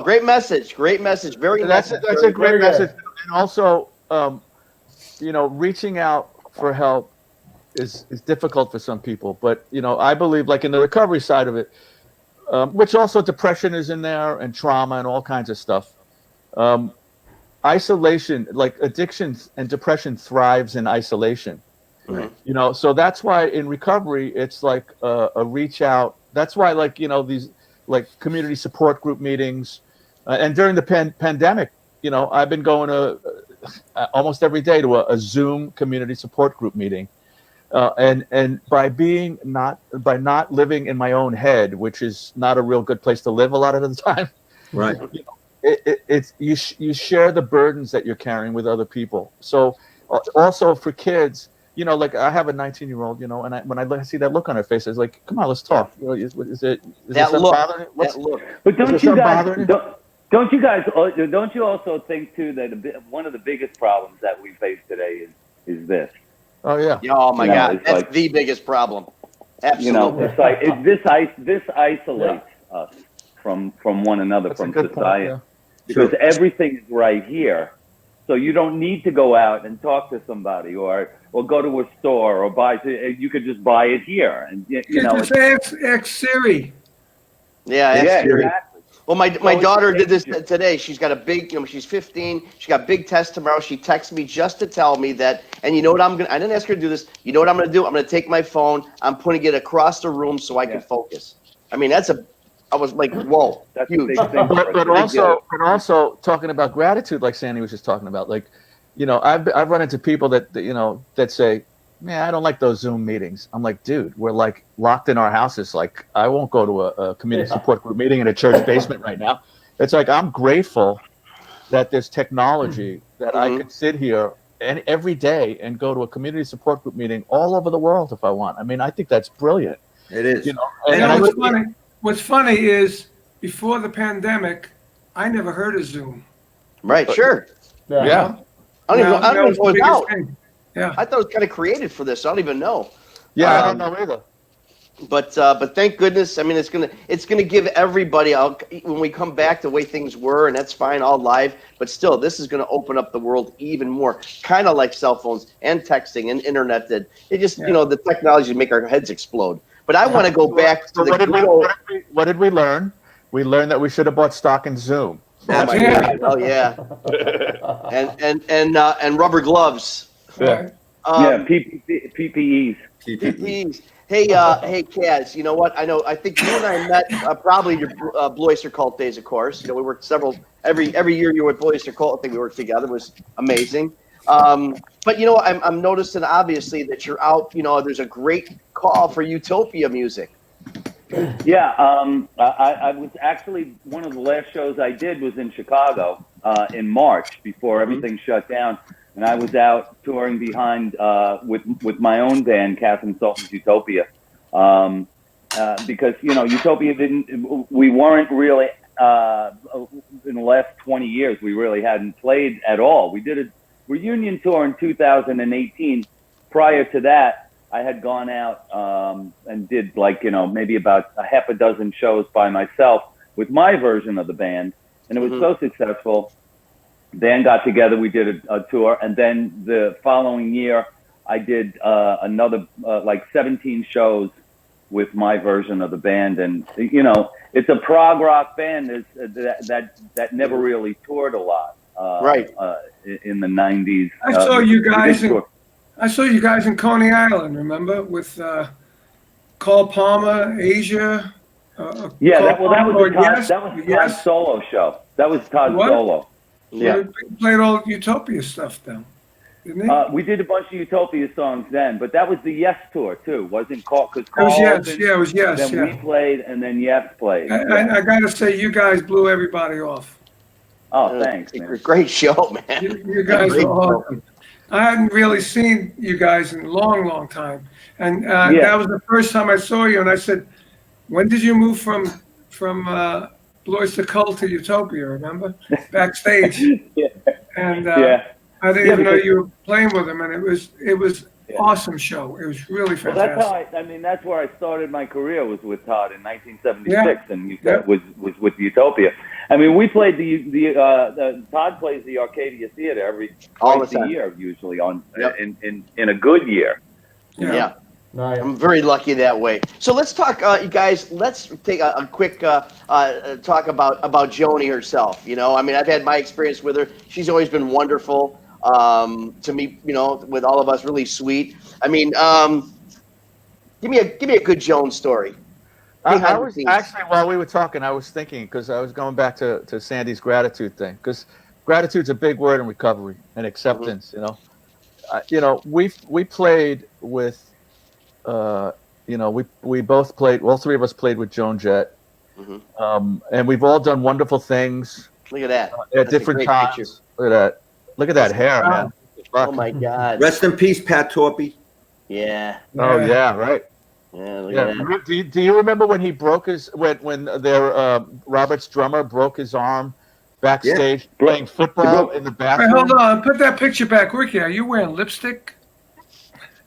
Great message. Great message. That's a great message. And also, reaching out for help is difficult for some people. But I believe, like in the recovery side of it, which also depression is in there and trauma and all kinds of stuff. Isolation, like addiction and depression, thrives in isolation. Right. So that's why in recovery it's like a reach out. That's why these like community support group meetings, and during the pandemic, I've been going to almost every day to a Zoom community support group meeting, and by not living in my own head, which is not a real good place to live a lot of the time. Right. It's you share the burdens that you're carrying with other people. So also for kids, like I have a 19-year-old, and when I see that look on her face, it's like, come on, let's talk. Is that look? That look. But don't you also think too that one of the biggest problems that we face today is this? Oh yeah. Oh my God, that's the biggest problem. Absolutely. It's like this isolates us from one another, That's from Point, society, yeah. because everything is right here. So you don't need to go out and talk to somebody or go to a store or buy. You could just buy it here, and Just ask Siri. Yeah, exactly. Well, my daughter did this today. She's got a big, she's 15. She got a big test tomorrow. She texted me just to tell me that. And you know what I didn't ask her to do this. You know what I'm going to do? I'm going to take my phone. I'm putting it across the room so I can focus. I mean, I was like, whoa, that's huge. But also talking about gratitude, like Sandy was just talking about, like, I've run into people that say, man, I don't like those Zoom meetings. I'm like, dude, we're like locked in our houses. Like, I won't go to a community support group meeting in a church basement right now. It's like, I'm grateful that there's technology that I could sit here and every day and go to a community support group meeting all over the world if I want. I mean, I think that's brilliant. It is. What's funny is before the pandemic, I never heard of Zoom. Right, sure. Yeah. I don't even know what it's about. Yeah. I thought it was kind of created for this. I don't even know. Yeah, I don't know either. But thank goodness. I mean, it's gonna give everybody when we come back the way things were, and that's fine, all live. But still, this is gonna open up the world even more, kind of like cell phones and texting and internet did. It just the technology make our heads explode. But I want to go back to what did we learn? We learned that we should have bought stock in Zoom. Oh yeah. And rubber gloves. Right. PPEs. PPEs. Hey, hey, Kaz. You know what? I think you and I met probably your Blue Oyster Cult days, of course. We worked every year you were with Blue Oyster Cult. I think we worked together. It was amazing. But I'm noticing obviously that you're out. There's a great call for Utopia music. Yeah, I was actually, one of the last shows I did was in Chicago in March before everything shut down, and I was out touring behind with my own band, Kasim Sulton's Utopia, because Utopia we weren't really in the last 20 years we really hadn't played at all. We did a reunion tour in 2018. Prior to that, I had gone out and did maybe about a half a dozen shows by myself with my version of the band, and it was so successful. Band got together, we did a tour, and then the following year I did another 17 shows with my version of the band, and it's a prog rock band that never really toured a lot. Right. In the 90s. I saw you guys in Coney Island, remember, with Carl Palmer, Asia. That was Todd's solo show. That was Todd's solo. Yeah. We played all Utopia stuff then, didn't he? We did a bunch of Utopia songs then, but that was the Yes tour too, wasn't Carl? Because It was Yes. Yeah, it was Yes. Then we played, and then Yes played. I got to say, you guys blew everybody off. Oh, thanks, man. Great show, man. You guys were awesome. I hadn't really seen you guys in a long, long time. And that was the first time I saw you. And I said, when did you move from Blue Oyster Cult to Utopia, remember? Backstage. And I didn't even know you were playing with them. And it was awesome show. It was really fantastic. Well, that's where I started my career, was with Todd in 1976, and you said was with Utopia. I mean, we played the Todd plays the Arcadia Theater twice a year, usually in a good year. Yeah. I'm very lucky that way. So let's talk, you guys. Let's take a quick talk about Joni herself. I've had my experience with her. She's always been wonderful to me. With all of us, really sweet. I mean, give me a good Joan story. I was actually, while we were talking, I was thinking, because I was going back to Sandy's gratitude thing, because gratitude's a big word in recovery and acceptance. We played with. We both played. All three of us played with Joan Jett, and we've all done wonderful things. Look at that. At different times. Picture. Look at that. Look at that hair, man. Oh my God. Rest in peace, Pat Torpy. Yeah. Oh yeah, right. Yeah. Look at that. Do you remember when he broke when Robert's drummer broke his arm backstage playing football in the bathroom? Hey, hold on. Put that picture back, Ricky. Are you wearing lipstick?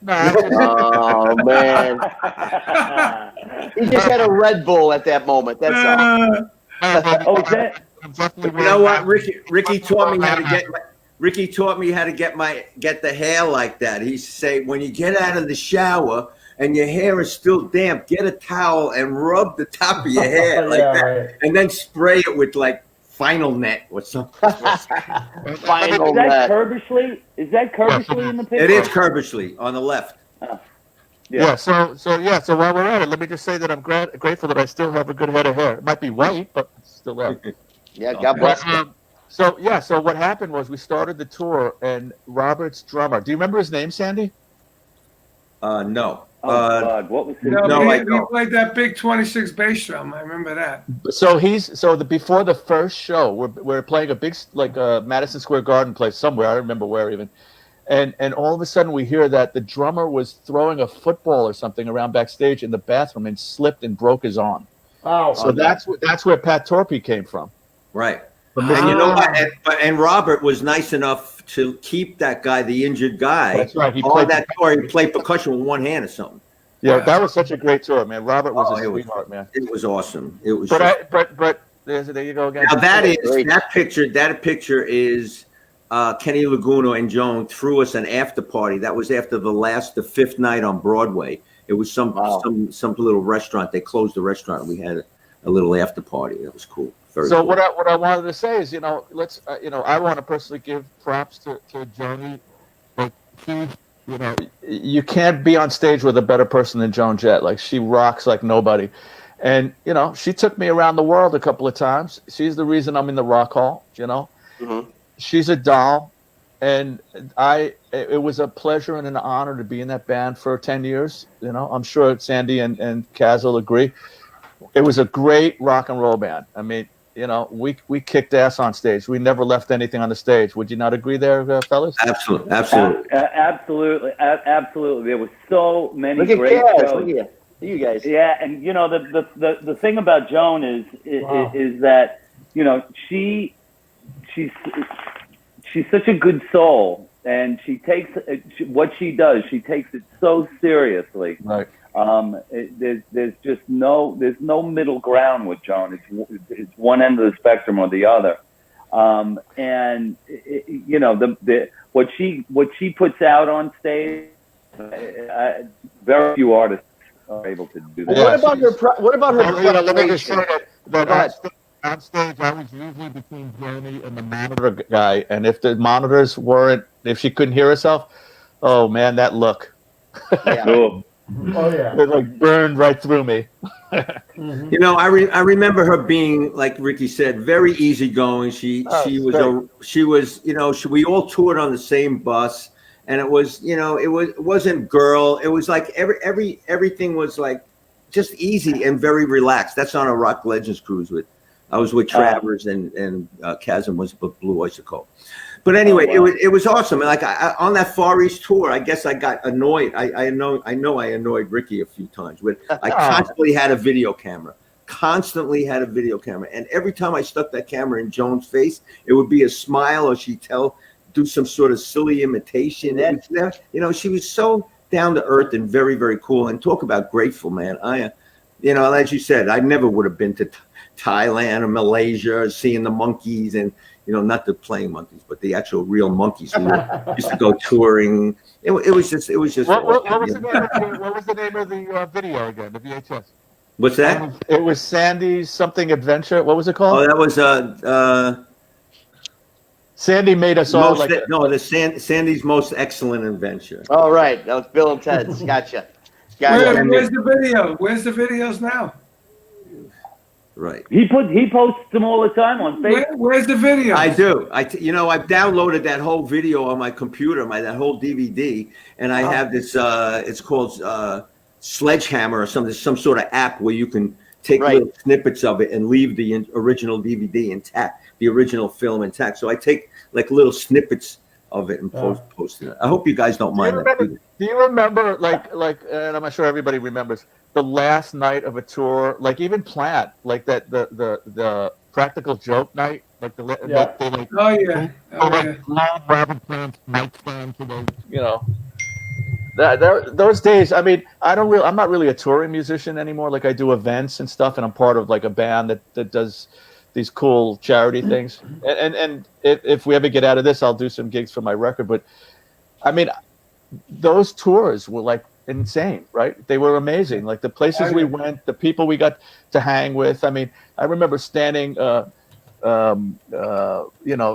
Oh man, he just had a Red Bull at that moment. That's all. You know what, Ricky taught me how to get. Ricky taught me how to get the hair like that. He used to say, when you get out of the shower and your hair is still damp, get a towel and rub the top of your hair like that, right. And then spray it with Final Net or something. Final Net. Is that Curbishley in the picture? It is Curbishley on the left. So while we're at it, let me just say that I'm grateful that I still have a good head of hair. It might be white, but still there. Yeah, God bless you. So what happened was we started the tour, and Robert's drummer. Do you remember his name, Sandy? No. God, what was his name? No, he played that big 26 bass drum. I remember that. So before the first show, we're playing a big Madison Square Garden place somewhere. I don't remember where even. And all of a sudden we hear that the drummer was throwing a football or something around backstage in the bathroom and slipped and broke his arm. Oh, so that's where Pat Torpy came from. Right. And you know what? And Robert was nice enough to keep that guy, the injured guy. That's right. He played percussion with one hand or something. Yeah, that was such a great tour, man. Robert was a sweetheart, man. It was awesome. It was. But there you go again. Now that picture is Kenny Laguna and Joan threw us an after party. That was after the fifth night on Broadway. It was some little restaurant. They closed the restaurant, and we had a little after party. That was cool. So cool. What I wanted to say is, let's I want to personally give props to Joni. But you know, you can't be on stage with a better person than Joan Jett. Like, she rocks like nobody. And, you know, she took me around the world a couple of times. She's the reason I'm in the Rock Hall, you know. Mm-hmm. She's a doll. And it was a pleasure and an honor to be in that band for 10 years. You know, I'm sure Sandy and Kaz will agree. It was a great rock and roll band. I mean, you know, we kicked ass on stage. We never left anything on the stage. Would you not agree there, fellas? Absolutely. Absolutely. There were so many Look at great Kaz. shows. Look at you guys. Yeah, and you know the thing about Joan is that, you know, she's such a good soul, and she takes what she does. She takes it so seriously. Right. There's just no middle ground with Joan. It's one end of the spectrum or the other. And you know, what she puts out on stage, very few artists are able to do that. Yeah, What about her? Let me just say Go ahead. on stage, I was usually between Joni and the monitor guy, and if the monitors weren't, if she couldn't hear herself, oh man, that look. Yeah. Cool. Oh yeah. It like burned right through me. You know, I remember her being, like Ricky said, very easygoing. She was you know, we all toured on the same bus, and it was, you know, it wasn't girl. It was like everything was like just easy and very relaxed. That's on a Rock Legends cruise I was with Travers and Kasim was with Blue Oyster Cult. But anyway, it was awesome. Like on that Far East tour, I guess I got annoyed. I know I annoyed Ricky a few times. But I constantly had a video camera. And every time I stuck that camera in Joan's face, it would be a smile, or she'd do some sort of silly imitation. And, you know, she was so down to earth and very, very cool. And talk about grateful, man. You know, as you said, I never would have been to Thailand or Malaysia, seeing the monkeys, and, you know, not the playing monkeys, but the actual real monkeys who used to go touring. It was just. What was the name of the video again? The VHS. What's that? It was Sandy's something adventure. What was it called? Oh, that was Sandy made us all like. Sandy's most excellent adventure. Oh, right. That was Bill and Ted's. Gotcha. Where's the video? Where's the videos now? Right. He posts them all the time on Facebook. Where's the video? I do. You know, I've downloaded that whole video on my computer, that whole DVD, and I have this. It's called Sledgehammer or something. Some sort of app where you can take little snippets of it and leave the original DVD intact, the original film intact. So I take like little snippets of it and post it. I hope you guys don't mind that. Do you remember, like, and I'm not sure everybody remembers, the last night of a tour, like even Plant, like that the Practical Joke night, like Robert Plant's nightstand to the, you know, those days. I mean, I'm not really a touring musician anymore. Like, I do events and stuff, and I'm part of like a band that does these cool charity things. And if we ever get out of this, I'll do some gigs for my record. But I mean, those tours were like insane, right? They were amazing. Like the places we went, the people we got to hang with. I mean, I remember standing, you know,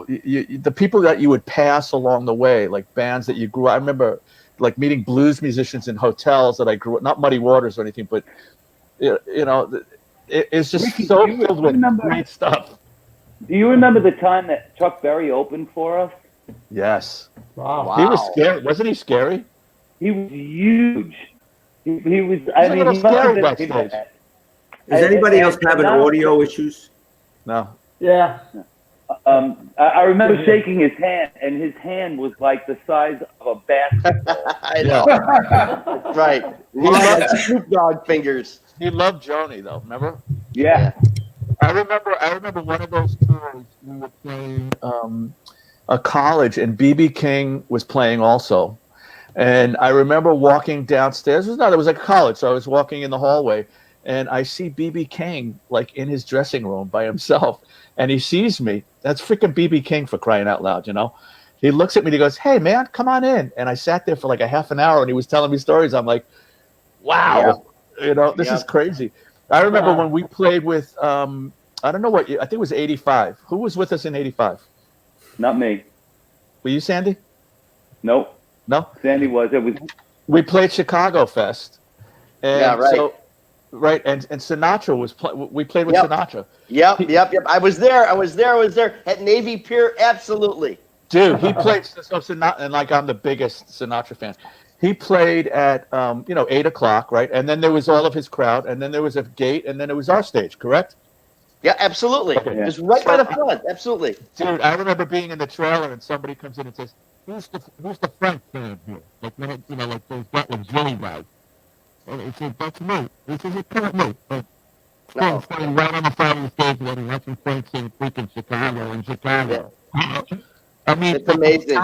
the people that you would pass along the way, like bands that you grew up. I remember like meeting blues musicians in hotels that I grew up, not Muddy Waters or anything, but you know, it's just Ricky, so filled with great stuff. Do you remember the time that Chuck Berry opened for us? Yes. Wow. He was scary. Wasn't he scary? He was huge. He was. I mean, he scary backstage. Does anybody else having audio issues? No. Yeah. I remember shaking his hand, and his hand was like the size of a basketball. I know. That's right. He had Snoop Dogg fingers. He loved Joni, though. Remember? Yeah. I remember one of those tours we were playing a college, and BB King was playing also. And I remember walking downstairs. It was like a college, so I was walking in the hallway, and I see BB King like in his dressing room by himself, and he sees me. That's freaking BB King, for crying out loud, you know? He looks at me and he goes, "Hey, man, come on in." And I sat there for like a half an hour, and he was telling me stories. I'm like, wow, you know, this is crazy. I remember when we played with, I don't know what, I think it was 85. Who was with us in 85? Not me. Were you, Sandy? Nope. No, Sandy was. It was. we played Chicago Fest, and Yeah, right. so right, and Sinatra was. We played with Yep. Sinatra. Yep. I was there at Navy Pier. Absolutely. Dude, he played so Sinatra, and like I'm the biggest Sinatra fan. He played at 8:00, right? And then there was all of his crowd, and then there was a gate, and then it was our stage, correct? Yeah, absolutely. Okay. Just right by the front. Absolutely. Dude, I remember being in the trailer, and somebody comes in and says, "Who's the French band here?" Like like those Butler Joey guys. And he said, "That's me." He says, "It's not me." But No. standing right on the side of the stage, when watching Frank sing freaking Chicago in Chicago. I mean, It's amazing.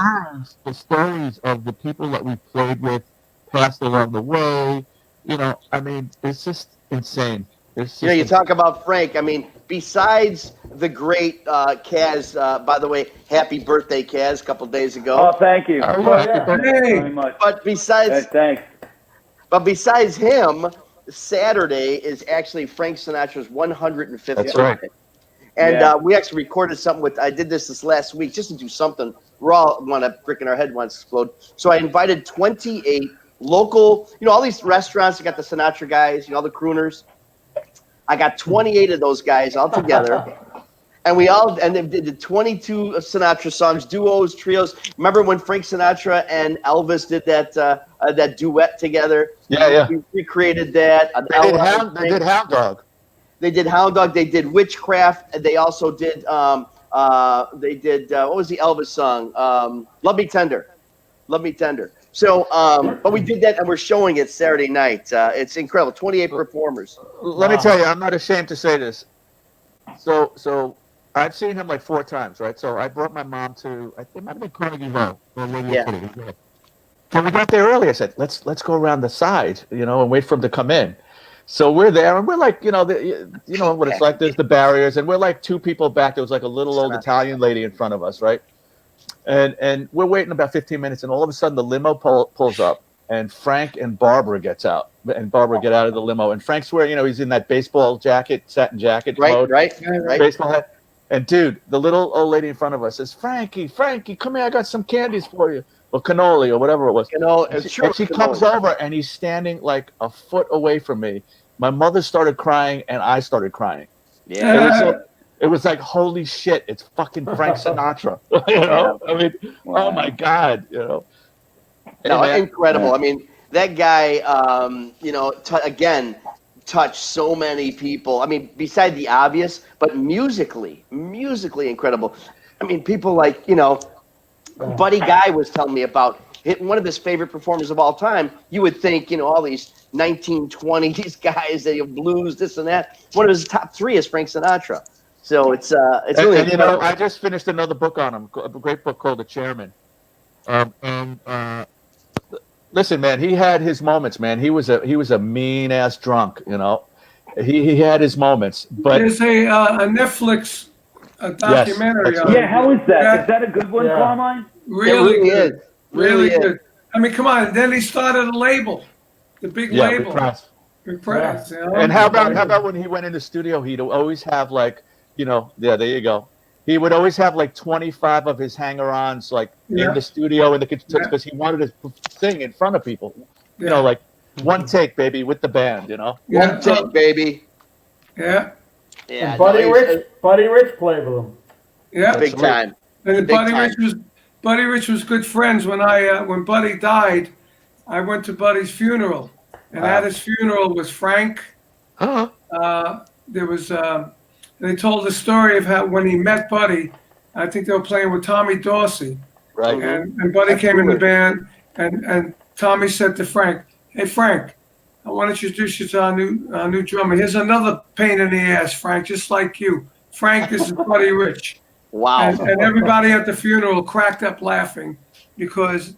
The stories of the people that we played with, passed along the way, I mean, it's just insane. You talk about Frank. I mean, besides the great Kaz, by the way, happy birthday, Kaz, a couple days ago. Oh, thank you. Oh, yeah. Thank you very much. But besides him, Saturday is actually Frank Sinatra's 105th That's birthday. right. And we actually recorded something I did this last week just to do something. We're all want to freaking our head wants to explode. So I invited 28 local, all these restaurants. I got the Sinatra guys, all the crooners. I got 28 of those guys all together. And they did 22 Sinatra songs, duos, trios. Remember when Frank Sinatra and Elvis did that duet together? Yeah. We recreated that. They did Hound Dog. They did Hound Dog. They did Witchcraft. And they also did what was the Elvis song? Love Me Tender. Love Me Tender. So, but we did that, and we're showing it Saturday night. It's incredible. 28 performers. Let me tell you, I'm not ashamed to say this. So I've seen him like 4 times, right? So I brought my mom to, I think it might have been Carnegie Hall. Yeah. So we got there early. I said, let's go around the side, and wait for him to come in. So we're there, and we're like, what it's like. There's the barriers, and we're like 2 people back. There was like a little old Italian lady in front of us, right? And we're waiting about 15 minutes, and all of a sudden the limo pulls up, and Frank and Barbara gets out, and Barbara get out of the limo, and Frank's wearing, he's in that baseball jacket, satin jacket, right, baseball hat. And dude, the little old lady in front of us says, Frankie, come here, I got some candies for you. Or cannoli or whatever it was. And she comes over, and he's standing like a foot away from me. My mother started crying, and I started crying. Yeah. It was like, holy shit, it's fucking Frank Sinatra. I mean, Oh my God, No, incredible. I mean, that guy, again, touched so many people. I mean, beside the obvious, but musically incredible. I mean, people like, Buddy Guy was telling me about one of his favorite performers of all time. You would think, all these 1920s guys, they have blues, this and that. One of his top 3 is Frank Sinatra. So it's really. And I just finished another book on him, a great book called The Chairman. Listen, man, he had his moments, man. He was a mean ass drunk, He had his moments, but there's a Netflix documentary. Yes, yeah, how is that? Is that a good one, Carmine? Really good. Is. Really good. I mean, come on. Then he started a label, the big label. Big Press. And how about when he went in the studio? He'd always have like, there you go. He would always have like 25 of his hanger-ons like in the studio because he wanted to sing in front of people. Like one take, baby, with the band. One take, baby. Yeah. Yeah. And Buddy Rich played with him. Yeah. Big time. And Buddy Rich was good friends. When Buddy died, I went to Buddy's funeral, and at his funeral was Frank. There was. They told the story of how when he met Buddy, I think they were playing with Tommy Dorsey. Right. And Buddy came in the band, and Tommy said to Frank, "Hey Frank, I want to introduce you to our new drummer. Here's another pain in the ass, Frank, just like you. Frank, this is Buddy Rich." Wow. And everybody at the funeral cracked up laughing because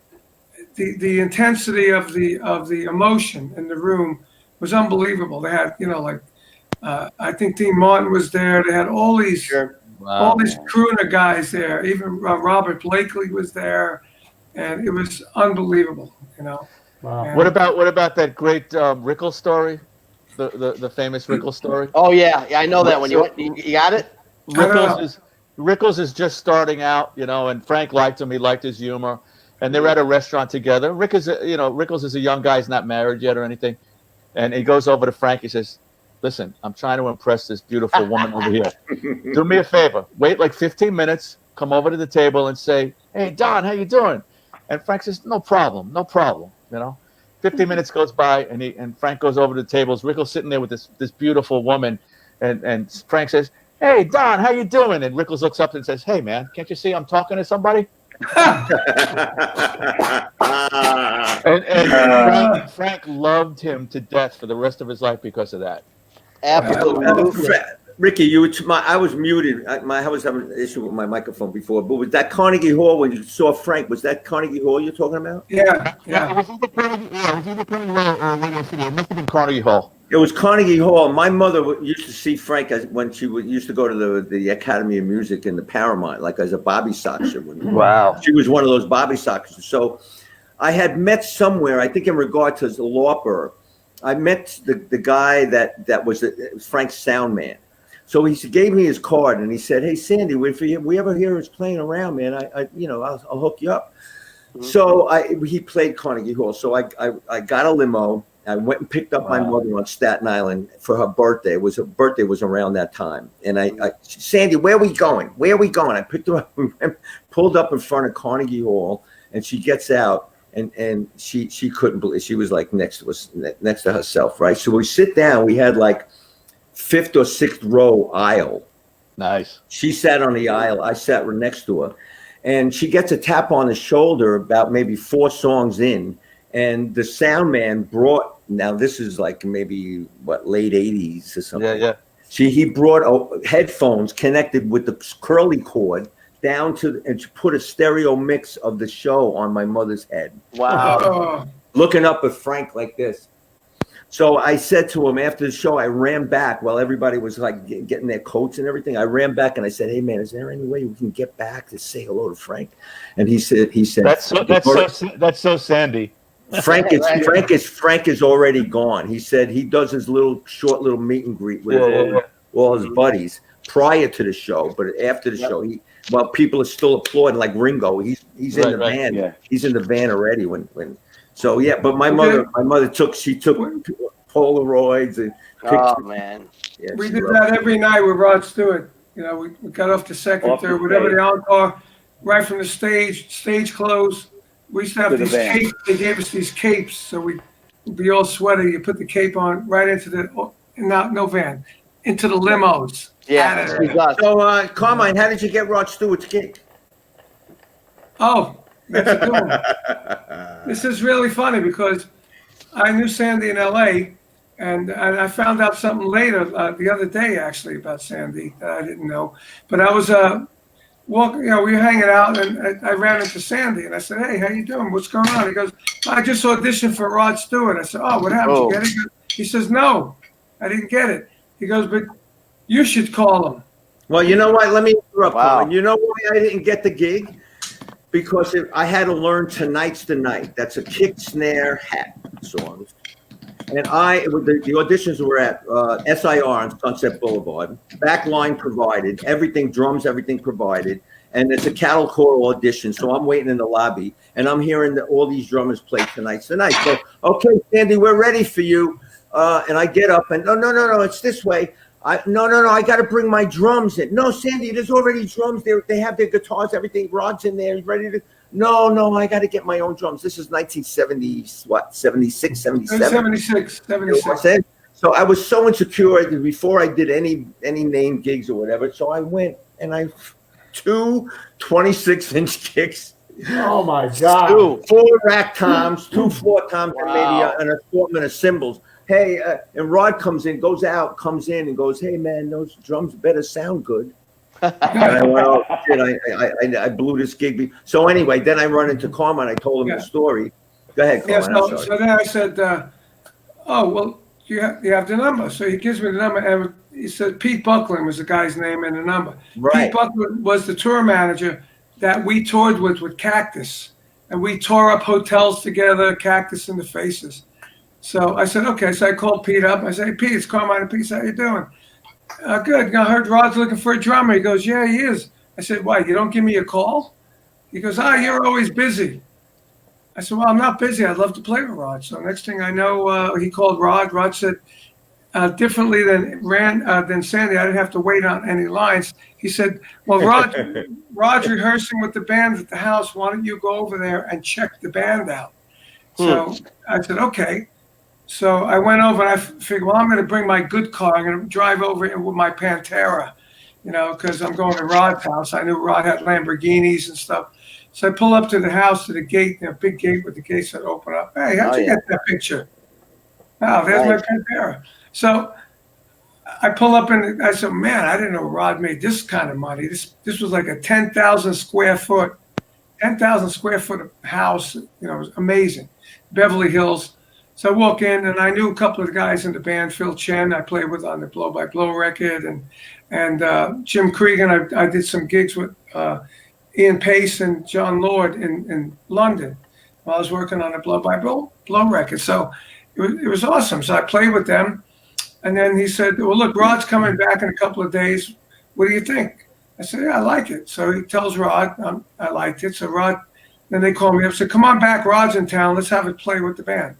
the intensity of the emotion in the room was unbelievable. They had, I think Dean Martin was there. They had all these crooner guys there. Even Robert Blakely was there, and it was unbelievable. Wow. What about that great Rickles story, the famous Rickles story? Oh yeah, I know that one. You got it? Rickles is just starting out, and Frank liked him. He liked his humor, and they're at a restaurant together. Rickles is a young guy, he's not married yet or anything, and he goes over to Frank. He says, "Listen, I'm trying to impress this beautiful woman over here. Do me a favor. Wait like 15 minutes. Come over to the table and say, 'Hey, Don, how you doing?'" And Frank says, "No problem, no problem." 15 minutes goes by, and Frank goes over to the tables. Rickles sitting there with this beautiful woman, and Frank says, "Hey, Don, how you doing?" And Rickles looks up and says, "Hey, man, can't you see I'm talking to somebody?" and Frank loved him to death for the rest of his life because of that. Absolutely. Ricky, I was muted. I was having an issue with my microphone before. But was that Carnegie Hall when you saw Frank? Was that Carnegie Hall you're talking about? Yeah. It was either Carnegie Hall or Radio City. It must have been Carnegie Hall. It was Carnegie Hall. My mother used to see Frank when she used to go to the Academy of Music in the Paramount, like as a bobby socker. Wow. She was one of those bobby sockers. So I had met somewhere, I think in regard to the Lauper, I met the guy that was Frank's sound man. So he gave me his card and he said, "Hey, Sandy, if we ever hear us playing around, man, I'll hook you up." Mm-hmm. So he played Carnegie Hall. So I got a limo. I went and picked up my mother on Staten Island for her birthday. Her birthday was around that time. And Sandy, where are we going? Where are we going? I picked her up, pulled up in front of Carnegie Hall, and she gets out and she couldn't believe. She was like next to herself, right? So we sit down. We had like 5th or 6th row aisle. Nice. She sat on the aisle. I sat right next to her. And she gets a tap on the shoulder about maybe 4 songs in. And the sound man brought, now this is like maybe, late 80s or something. Yeah. He brought headphones connected with the curly cord down and she put a stereo mix of the show on my mother's head. Wow. Looking up at Frank like this. So I said to him after the show, I ran back while everybody was like getting their coats and everything. I ran back and I said, "Hey man, is there any way we can get back to say hello to Frank?" And he said, "That's so Sandy." Frank is already gone. He said he does his short little meet and greet with all his buddies prior to the show, but after the show, while people are still applauding like Ringo, he's in the van. Yeah. He's in the van already when. So yeah, but my mother took Polaroids and pictures. Oh man, yeah, we did that every night with Rod Stewart. We got off the second, third, whatever the encore, right from the stage closed. We used to have these capes. They gave us these capes, so we'd be all sweaty. You put the cape on right into into the limos. Yeah. So Carmine, how did you get Rod Stewart's gig? Oh. That's a good one. This is really funny because I knew Sandy in L.A. and I found out something later the other day actually about Sandy that I didn't know. But I was walking, we were hanging out and I ran into Sandy and I said, "Hey, how you doing? What's going on?" He goes, "I just auditioned for Rod Stewart." I said, "Oh, what happened? Did you get it?" He says, "No, I didn't get it." He goes, "But you should call him." Well, you know what? Let me interrupt. Wow. You know why I didn't get the gig? Because I had to learn "Tonight's the Night." That's a kick, snare, hat song. And the auditions were at SIR on Sunset Boulevard. Backline provided, everything, drums, everything provided. And it's a cattle call audition. So I'm waiting in the lobby and I'm hearing all these drummers play "Tonight's the Night." So, "Okay, Sandy, we're ready for you." And I get up and no, it's this way. No, I got to bring my drums in. "No, Sandy, there's already drums there. They have their guitars, everything. Rod's in there. He's ready to." No, I got to get my own drums. This is 1970, 76, 77? 76. So I was so insecure before I did any name gigs or whatever. So I went and 2 26-inch kicks. Oh my God. 4 rack toms, 2 floor toms, and maybe an assortment of cymbals. Hey, and Rod comes in and goes, "Hey man, those drums better sound good." And I went, "Oh shit, I blew this gig." So anyway, then I run into Carmine. I told him the story. Go ahead, Carmine. So then I said, "Oh well, you have the number." So he gives me the number, and he said Pete Buckland was the guy's name and the number. Right. Pete Buckland was the tour manager that we toured with Cactus, and we tore up hotels together, Cactus and the Faces. So I said, okay. So I called Pete up. I said, "Hey, Pete, it's Carmine and Pete. How you doing?" "Good. I heard Rod's looking for a drummer." He goes, "Yeah, he is." I said, "Why? You don't give me a call?" He goes, "You're always busy." I said, well, I'm not busy. I'd love to play with Rod. So next thing I know, he called Rod. Rod said, differently than Sandy, I didn't have to wait on any lines. He said, well, Rod's rehearsing with the band at the house. Why don't you go over there and check the band out? So I said, okay. So I went over and I figured, well, I'm going to bring my good car. I'm going to drive over with my Pantera, because I'm going to Rod's house. I knew Rod had Lamborghinis and stuff. So I pull up to the house, to the gate, big gate with the gates that open up. Hey, how'd you get that picture? Oh, there's my Pantera. So I pull up and I said, man, I didn't know Rod made this kind of money. This was like a 10,000 square foot house. It was amazing. Beverly Hills. So I walk in and I knew a couple of the guys in the band, Phil Chen, I played with on the Blow by Blow record, and Jim Cregan. I did some gigs with Ian Pace and John Lord in London while I was working on the Blow by Blow record. So it was awesome. So I played with them. And then he said, well, look, Rod's coming back in a couple of days. What do you think? I said, yeah, I like it. So he tells Rod, I liked it. So Rod, then they called me up, said, come on back, Rod's in town. Let's have it play with the band.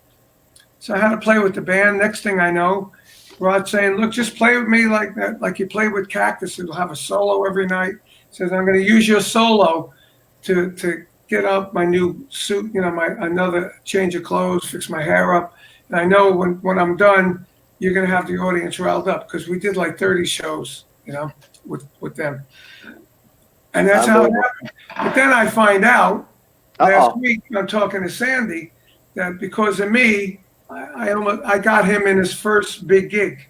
So I had to play with the band. Next thing I know, Rod's saying, look, just play with me like that, like you play with Cactus. You'll have a solo every night. He says, I'm going to use your solo to get up my new suit, another change of clothes, fix my hair up. And I know when I'm done, you're going to have the audience riled up, because we did like 30 shows, with them. And that's how it happened. But then I find out last week, I'm talking to Sandy, that because of me, I got him in his first big gig.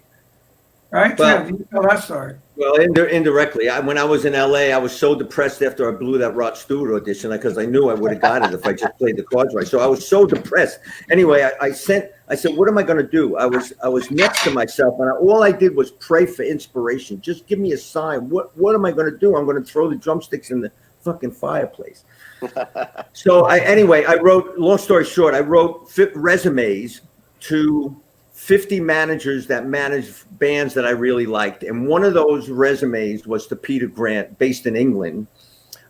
Right? Well, Sandy, you tell that story. Well, indirectly, when I was in LA, I was so depressed after I blew that Rod Stewart audition, because I knew I would have got it if I just played the cards right. So I was so depressed. Anyway, I said, what am I going to do? I was next to myself, and all I did was pray for inspiration. Just give me a sign. What am I going to do? I'm going to throw the drumsticks in the fucking fireplace. So I wrote, long story short, I wrote resumes to 50 managers that managed bands that I really liked. And one of those resumes was to Peter Grant, based in England.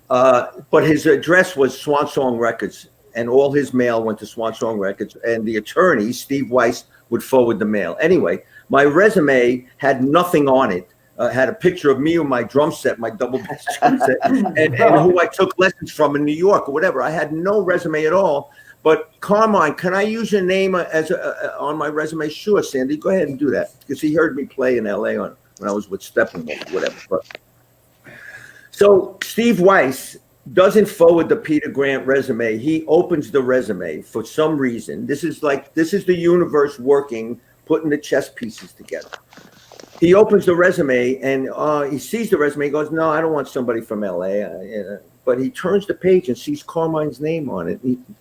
But his address was Swan Song Records, and all his mail went to Swan Song Records. And the attorney, Steve Weiss, would forward the mail. Anyway, my resume had nothing on it. Had a picture of me with my drum set, my double bass drum set, and who I took lessons from in New York or whatever. I had no resume at all. But Carmine, can I use your name as on my resume? Sure, Sandy, go ahead and do that, because he heard me play in LA when I was with Steppenwolf, whatever. But, so Steve Weiss doesn't forward the Peter Grant resume. He opens the resume for some reason. This is the universe working, putting the chess pieces together. He opens the resume and he sees the resume. He goes, no, I don't want somebody from LA. But he turns the page and sees Carmine's name on it.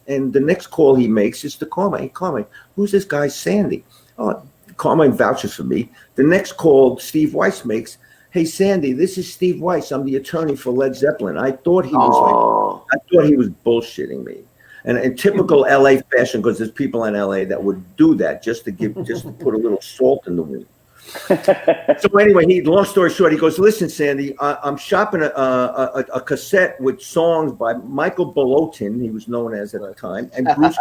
And the next call he makes is to Carmine. Hey, Carmine, who's this guy, Sandy? Oh, Carmine vouches for me. The next call Steve Weiss makes, hey, Sandy, this is Steve Weiss. I'm the attorney for Led Zeppelin. I thought he was bullshitting me. And in typical LA fashion, because there's people in LA that would do that just to put a little salt in the wound. So anyway, long story short, he goes, listen, Sandy, I'm shopping a cassette with songs by Michael Bolotin, he was known as at the time, and Bruce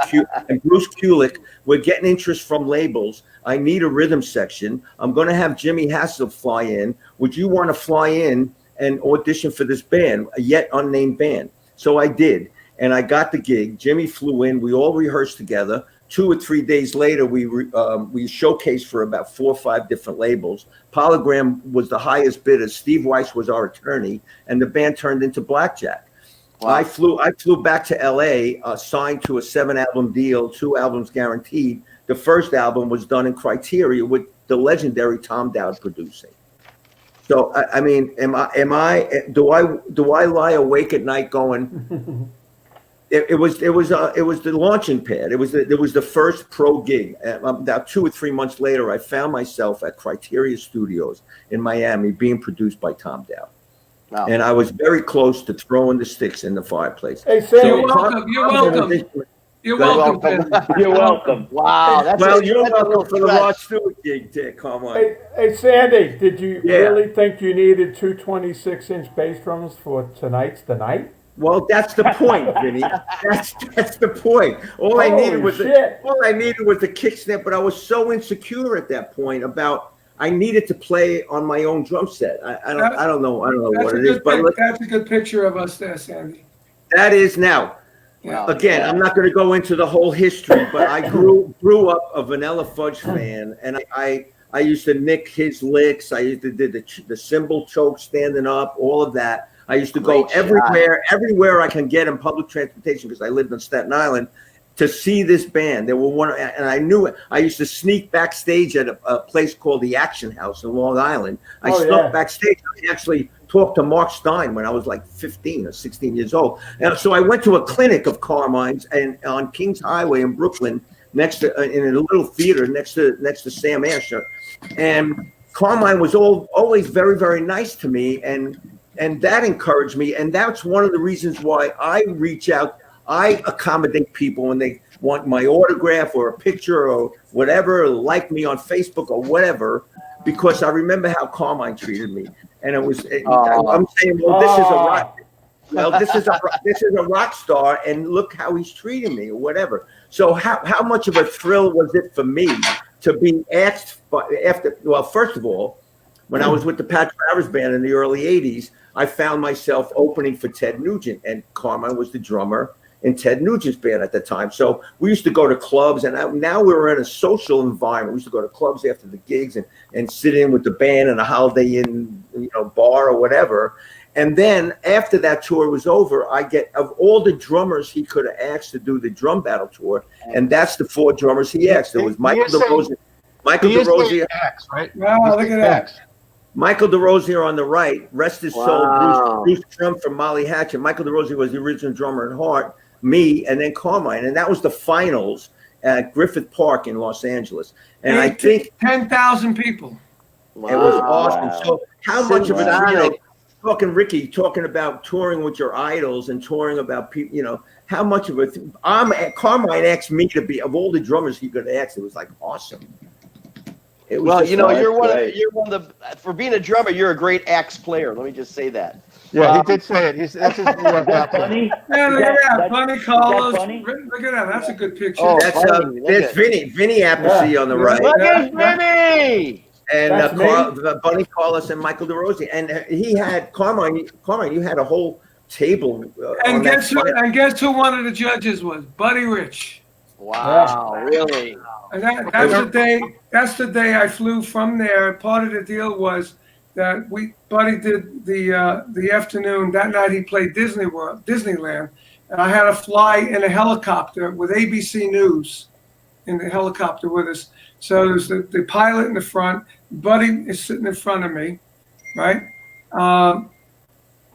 Kulick. We're getting interest from labels. I need a rhythm section. I'm going to have Jimmy Hassel fly in. Would you want to fly in and audition for this band, a yet unnamed band? So I did, and I got the gig. Jimmy flew in. We all rehearsed together. 2 or 3 days later, we showcased for about 4 or 5 different labels. Polygram was the highest bidder. Steve Weiss was our attorney, and the band turned into Blackjack. Wow. I flew back to LA, signed to a 7-album deal, 2 albums guaranteed. The first album was done in Criteria with the legendary Tom Dowd producing. So I mean, do I lie awake at night going? It was the launching pad. It was the first pro gig. About 2 or 3 months later, I found myself at Criteria Studios in Miami, being produced by Tom Dowd. Wow. And I was very close to throwing the sticks in the fireplace. Hey, Sam, you're welcome. You're welcome. Wow. You're welcome for the Rod Stewart gig, Carmine. Hey, Sandy, did you really think you needed 2 26-inch bass drums for Tonight's the Night? Well, that's the point, Vinny. That's the point. All I needed was the kick snap, but I was so insecure at that point about I needed to play on my own drum set. I don't know what it is, but that's a good picture of us there, Sandy. that is now. Yeah. Again, I'm not going to go into the whole history, but I grew up a Vanilla Fudge fan, and I used to nick his licks. I used to do the cymbal choke standing up, all of that. I used to go everywhere I can get in public transportation because I lived on Staten Island to see this band. There were one, and I knew it. I used to sneak backstage at a place called the Action House in Long Island. I snuck backstage. I actually talked to Mark Stein when I was like 15 or 16 years old. And so I went to a clinic of Carmine's and on Kings Highway in Brooklyn, next to in a little theater next to Sam Asher. And Carmine was always very, very nice to me, and that encouraged me. And that's one of the reasons why I reach out. I accommodate people when they want my autograph or a picture or whatever, or like me on Facebook or whatever, because I remember how Carmine treated me. And it was, I'm saying, well, this is a rock. Well, this is a rock star, and look how he's treating me or whatever. So how much of a thrill was it for me to be asked first of all, when I was with the Pat Travers Band in the early 80s, I found myself opening for Ted Nugent, and Carmine was the drummer in Ted Nugent's band at the time. So we used to go to clubs, and now we were in a social environment. We used to go to clubs after the gigs and sit in with the band in a Holiday Inn, bar or whatever. And then after that tour was over, of all the drummers he could have asked to do the drum battle tour, and that's the 4 drummers he asked. There was Michael DeRosier. Right? Wow, look at that. Michael DeRosier on the right, rest his soul, Bruce Trump from Molly Hatchet. Michael DeRosier was the original drummer in Heart, me, and then Carmine. And that was the finals at Griffith Park in Los Angeles. And I think 10,000 people. It was awesome. So how much of it, talking about touring with your idols and touring about people, how much of it, Carmine asked me to be, of all the drummers he could ask, it was like awesome. You're one of the, for being a drummer, you're a great axe player. Let me just say that. Yeah, he did say it. That's his funny? Yeah, look at that. Bunny Carlos. Funny? Look at that. That's a good picture. Oh, there's Vinny Appice on the right. Look at Vinny! And Bunny Carlos and Michael DeRosier. And he had Carmine, you had a whole table. And guess who one of the judges was? Buddy Rich. Wow, really? And that's the day I flew from there. Part of the deal was that Buddy did the afternoon. That night he played Disneyland, and I had to fly in a helicopter with ABC News in the helicopter with us. So there's the pilot in the front. Buddy is sitting in front of me, right? On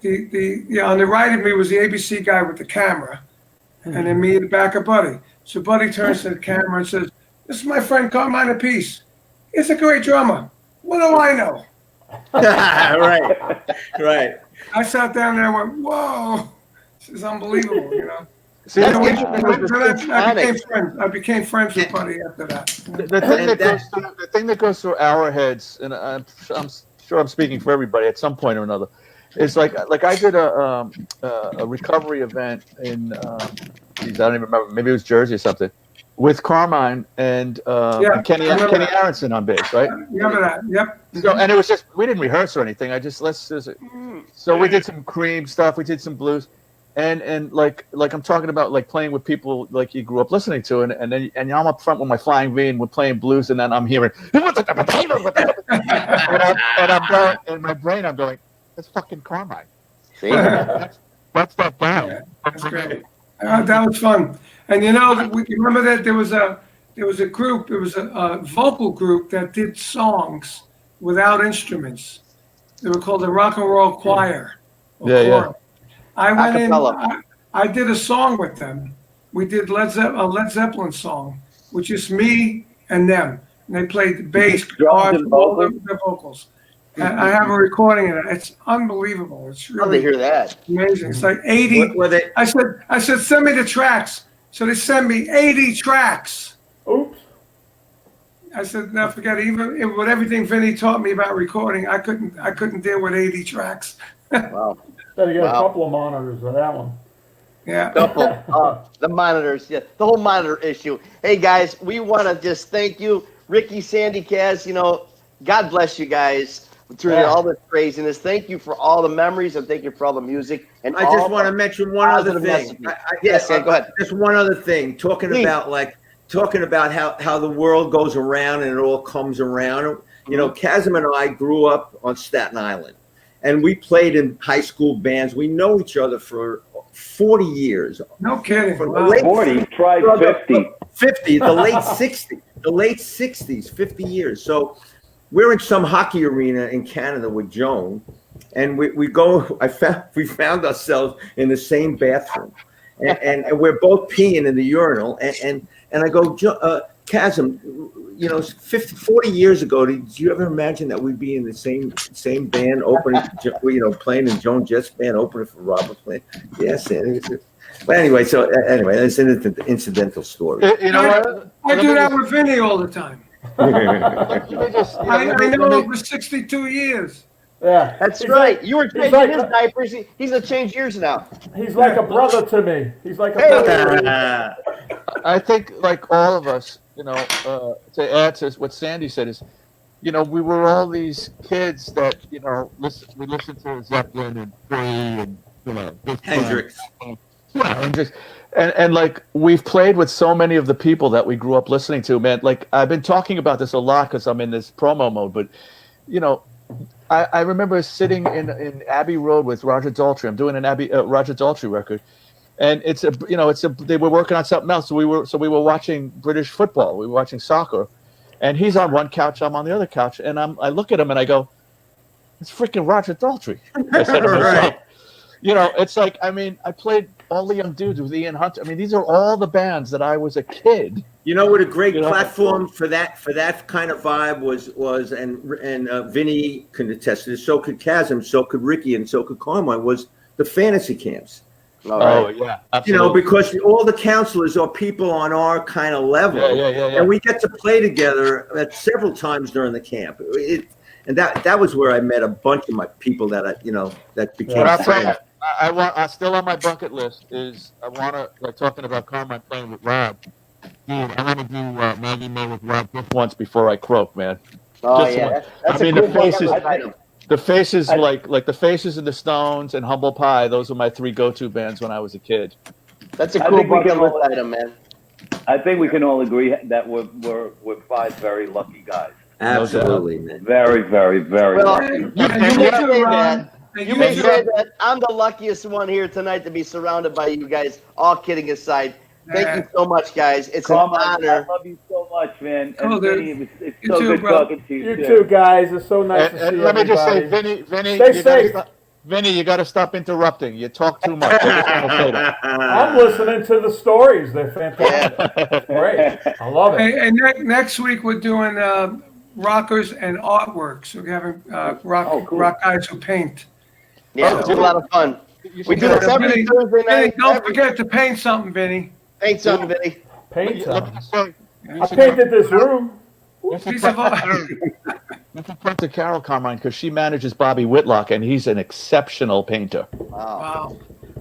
the right of me was the ABC guy with the camera, and then me in the back of Buddy. So Buddy turns to the camera and says, "This is my friend Carmine Appice. He's a great drummer. What do I know?" Right. I sat down there and went, "Whoa, this is unbelievable," See, I became friends with Buddy after that. The thing that goes through our heads, and I'm sure I'm speaking for everybody at some point or another, is like I did a recovery event in I don't even remember, maybe it was Jersey or something, with Carmine and Kenny Aronson on bass, right? Remember that? Yep. So, and it was just, we didn't rehearse or anything. So we did some Cream stuff, we did some blues, and like I'm talking about, like playing with people like you grew up listening to, and I'm up front with my Flying V and we're playing blues, and then I'm hearing and I'm going in my brain, I'm going, that's fucking Carmine. See? That's that down. Yeah, that's great. That was fun. And you remember that there was a group, there was a vocal group that did songs without instruments. They were called the Rock and Roll Choir. Yeah. I went in, I did a song with them. We did a Led Zeppelin song, which is me and them. And they played the bass, guitar, all the vocals. And I have a recording of it. It's unbelievable. It's really Love to hear that. amazing. It's like 80. I said, send me the tracks. So they sent me 80 tracks. Oops. I said, no, forget it. Even with everything Vinny taught me about recording, I couldn't deal with 80 tracks. Wow. Got to get a Wow. couple of monitors for that one. Yeah. The monitors, yeah, the whole monitor issue. Hey guys, we want to just thank you, Ricky, Sandy, Kaz. You know, God bless you guys through Yeah. all this craziness. Thank you for all the memories and thank you for all the music and I all just want to the mention one other positive thing. messages. Yes, Sandy, go ahead. Just one other thing. Talking Please. about how the world goes around and it all comes around. You know, Kasim and I grew up on Staten Island, and we played in high school bands. We know each other for 40 years. No kidding. From the Wow. late 40, try 50. 50, the late 60s, 50 years. So we're in some hockey arena in Canada with Joan, and we found ourselves in the same bathroom, and we're both peeing in the urinal, and I go, Kasim, you know, 40 years ago, did you ever imagine that we'd be in the same band opening, you know, playing in Joan Jett's band opening for Robert Plant? Yes, but anyway, it's an incidental story. You know what? I do that with Vinny all the time. Let me just, you know, I let me- know let him me- for 62 years. Yeah. That's He's right. like- You were he's changing like his a- diapers. He's gonna change yours now. He's like a brother to me. He's like a brother to me. I think, like all of us, you know, to add to what Sandy said is, you know, we were all these kids that, you know, we listened to Zeppelin and Queen and, you know, Hendrix. Yeah, and like we've played with so many of the people that we grew up listening to, man. Like I've been talking about this a lot because I'm in this promo mode, but you know, I remember sitting in Abbey Road with Roger Daltrey. I'm doing an Roger Daltrey record, and they were working on something else. So we were watching British football. We were watching soccer, and he's on one couch, I'm on the other couch, and I look at him and I go, "It's freaking Roger Daltrey." I said to myself. Right. You know, it's like, I mean, I played All the Young Dudes with Ian Hunter. I mean, these are all the bands that I was a kid. You know what a great You know? platform for that kind of vibe was, and Vinny can attest to this. So could Kasim, so could Ricky, and so could Carmine. Was the fantasy camps. All right. Oh yeah, absolutely. You know, because all the counselors are people on our kind of level, Yeah. and we get to play together several times during the camp. And that was where I met a bunch of my people that became But I'll tell you, friends. I still on my bucket list is I want to, like, talking about Carmine playing with Rob. Dude, I want to do Maggie May with Rob just once before I croak, man. Oh Just yeah, once. that's I a mean, cool the faces, bucket list item. the faces, like the Faces and the Stones and Humble Pie. Those were my three go-to bands when I was a kid. That's a I cool think we bucket can list all- item, man. I think we can all agree that we're five very lucky guys. Absolutely, man. Very, very, very Well, lucky. you And may you say too, that. Ron. And You you may too. say that I'm the luckiest one here tonight to be surrounded by you guys. All kidding aside, thank you so much, guys. It's an Carmine, I honor. love you so much, man. Cool, And dude. Vinny, it's You so too, good bro. talking to you. You too, guys. It's so nice to see And let me just say, everybody. Vinny, Stay you gotta safe. stop, Vinny, you got to stop interrupting. You talk too much. I just want to say that. I'm listening to the stories. They're fantastic. Great. I love it. And next week we're doing rockers and artworks. We're having rock guys who paint. Yeah, it's a lot of fun. We do this every Vinny, Thursday Vinny, night. don't forget to paint something, Vinny. Thanks, son, Vinny. Paint Let me some. just say, I painted this room. Piece of art. you can talk to Carol Carmine because she manages Bobby Whitlock, and he's an exceptional painter. Wow. Wow.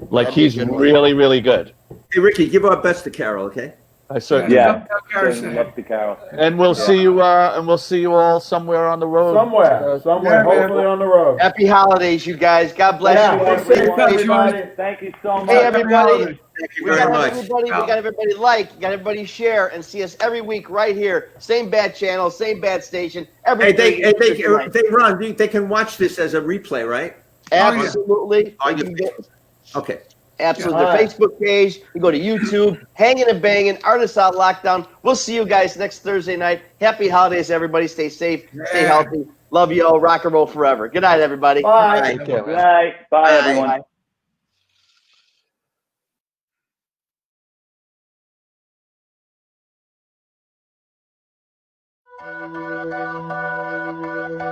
Like, That'd be a he's good one. really, really good. Hey, Ricky, give our best to Carol, okay? I certainly. Yeah. Harrison. Love to Carol. And we'll see you. And we'll see you all somewhere on the road. Somewhere. Yeah, man. Hopefully on the road. Happy holidays, you guys. God bless Yeah, you. be safe, Everybody. everybody. Thank you so much. Hey, everybody. Thank you We very got much. everybody. We got everybody like. We got everybody share and see us every week right here. Same bad channel, same bad station. Every Hey, Thursday night. they can watch this as a replay, right? Absolutely. On They your can get- Okay. Absolutely. Yeah. Their Facebook page. You go to YouTube. Hanging and Banging. Artists on Lockdown. We'll see you guys next Thursday night. Happy holidays, everybody. Stay safe. Stay healthy. Love you all. Rock and roll forever. Good night, everybody. Bye. Take care, Good man. night. Bye, everyone. Bye.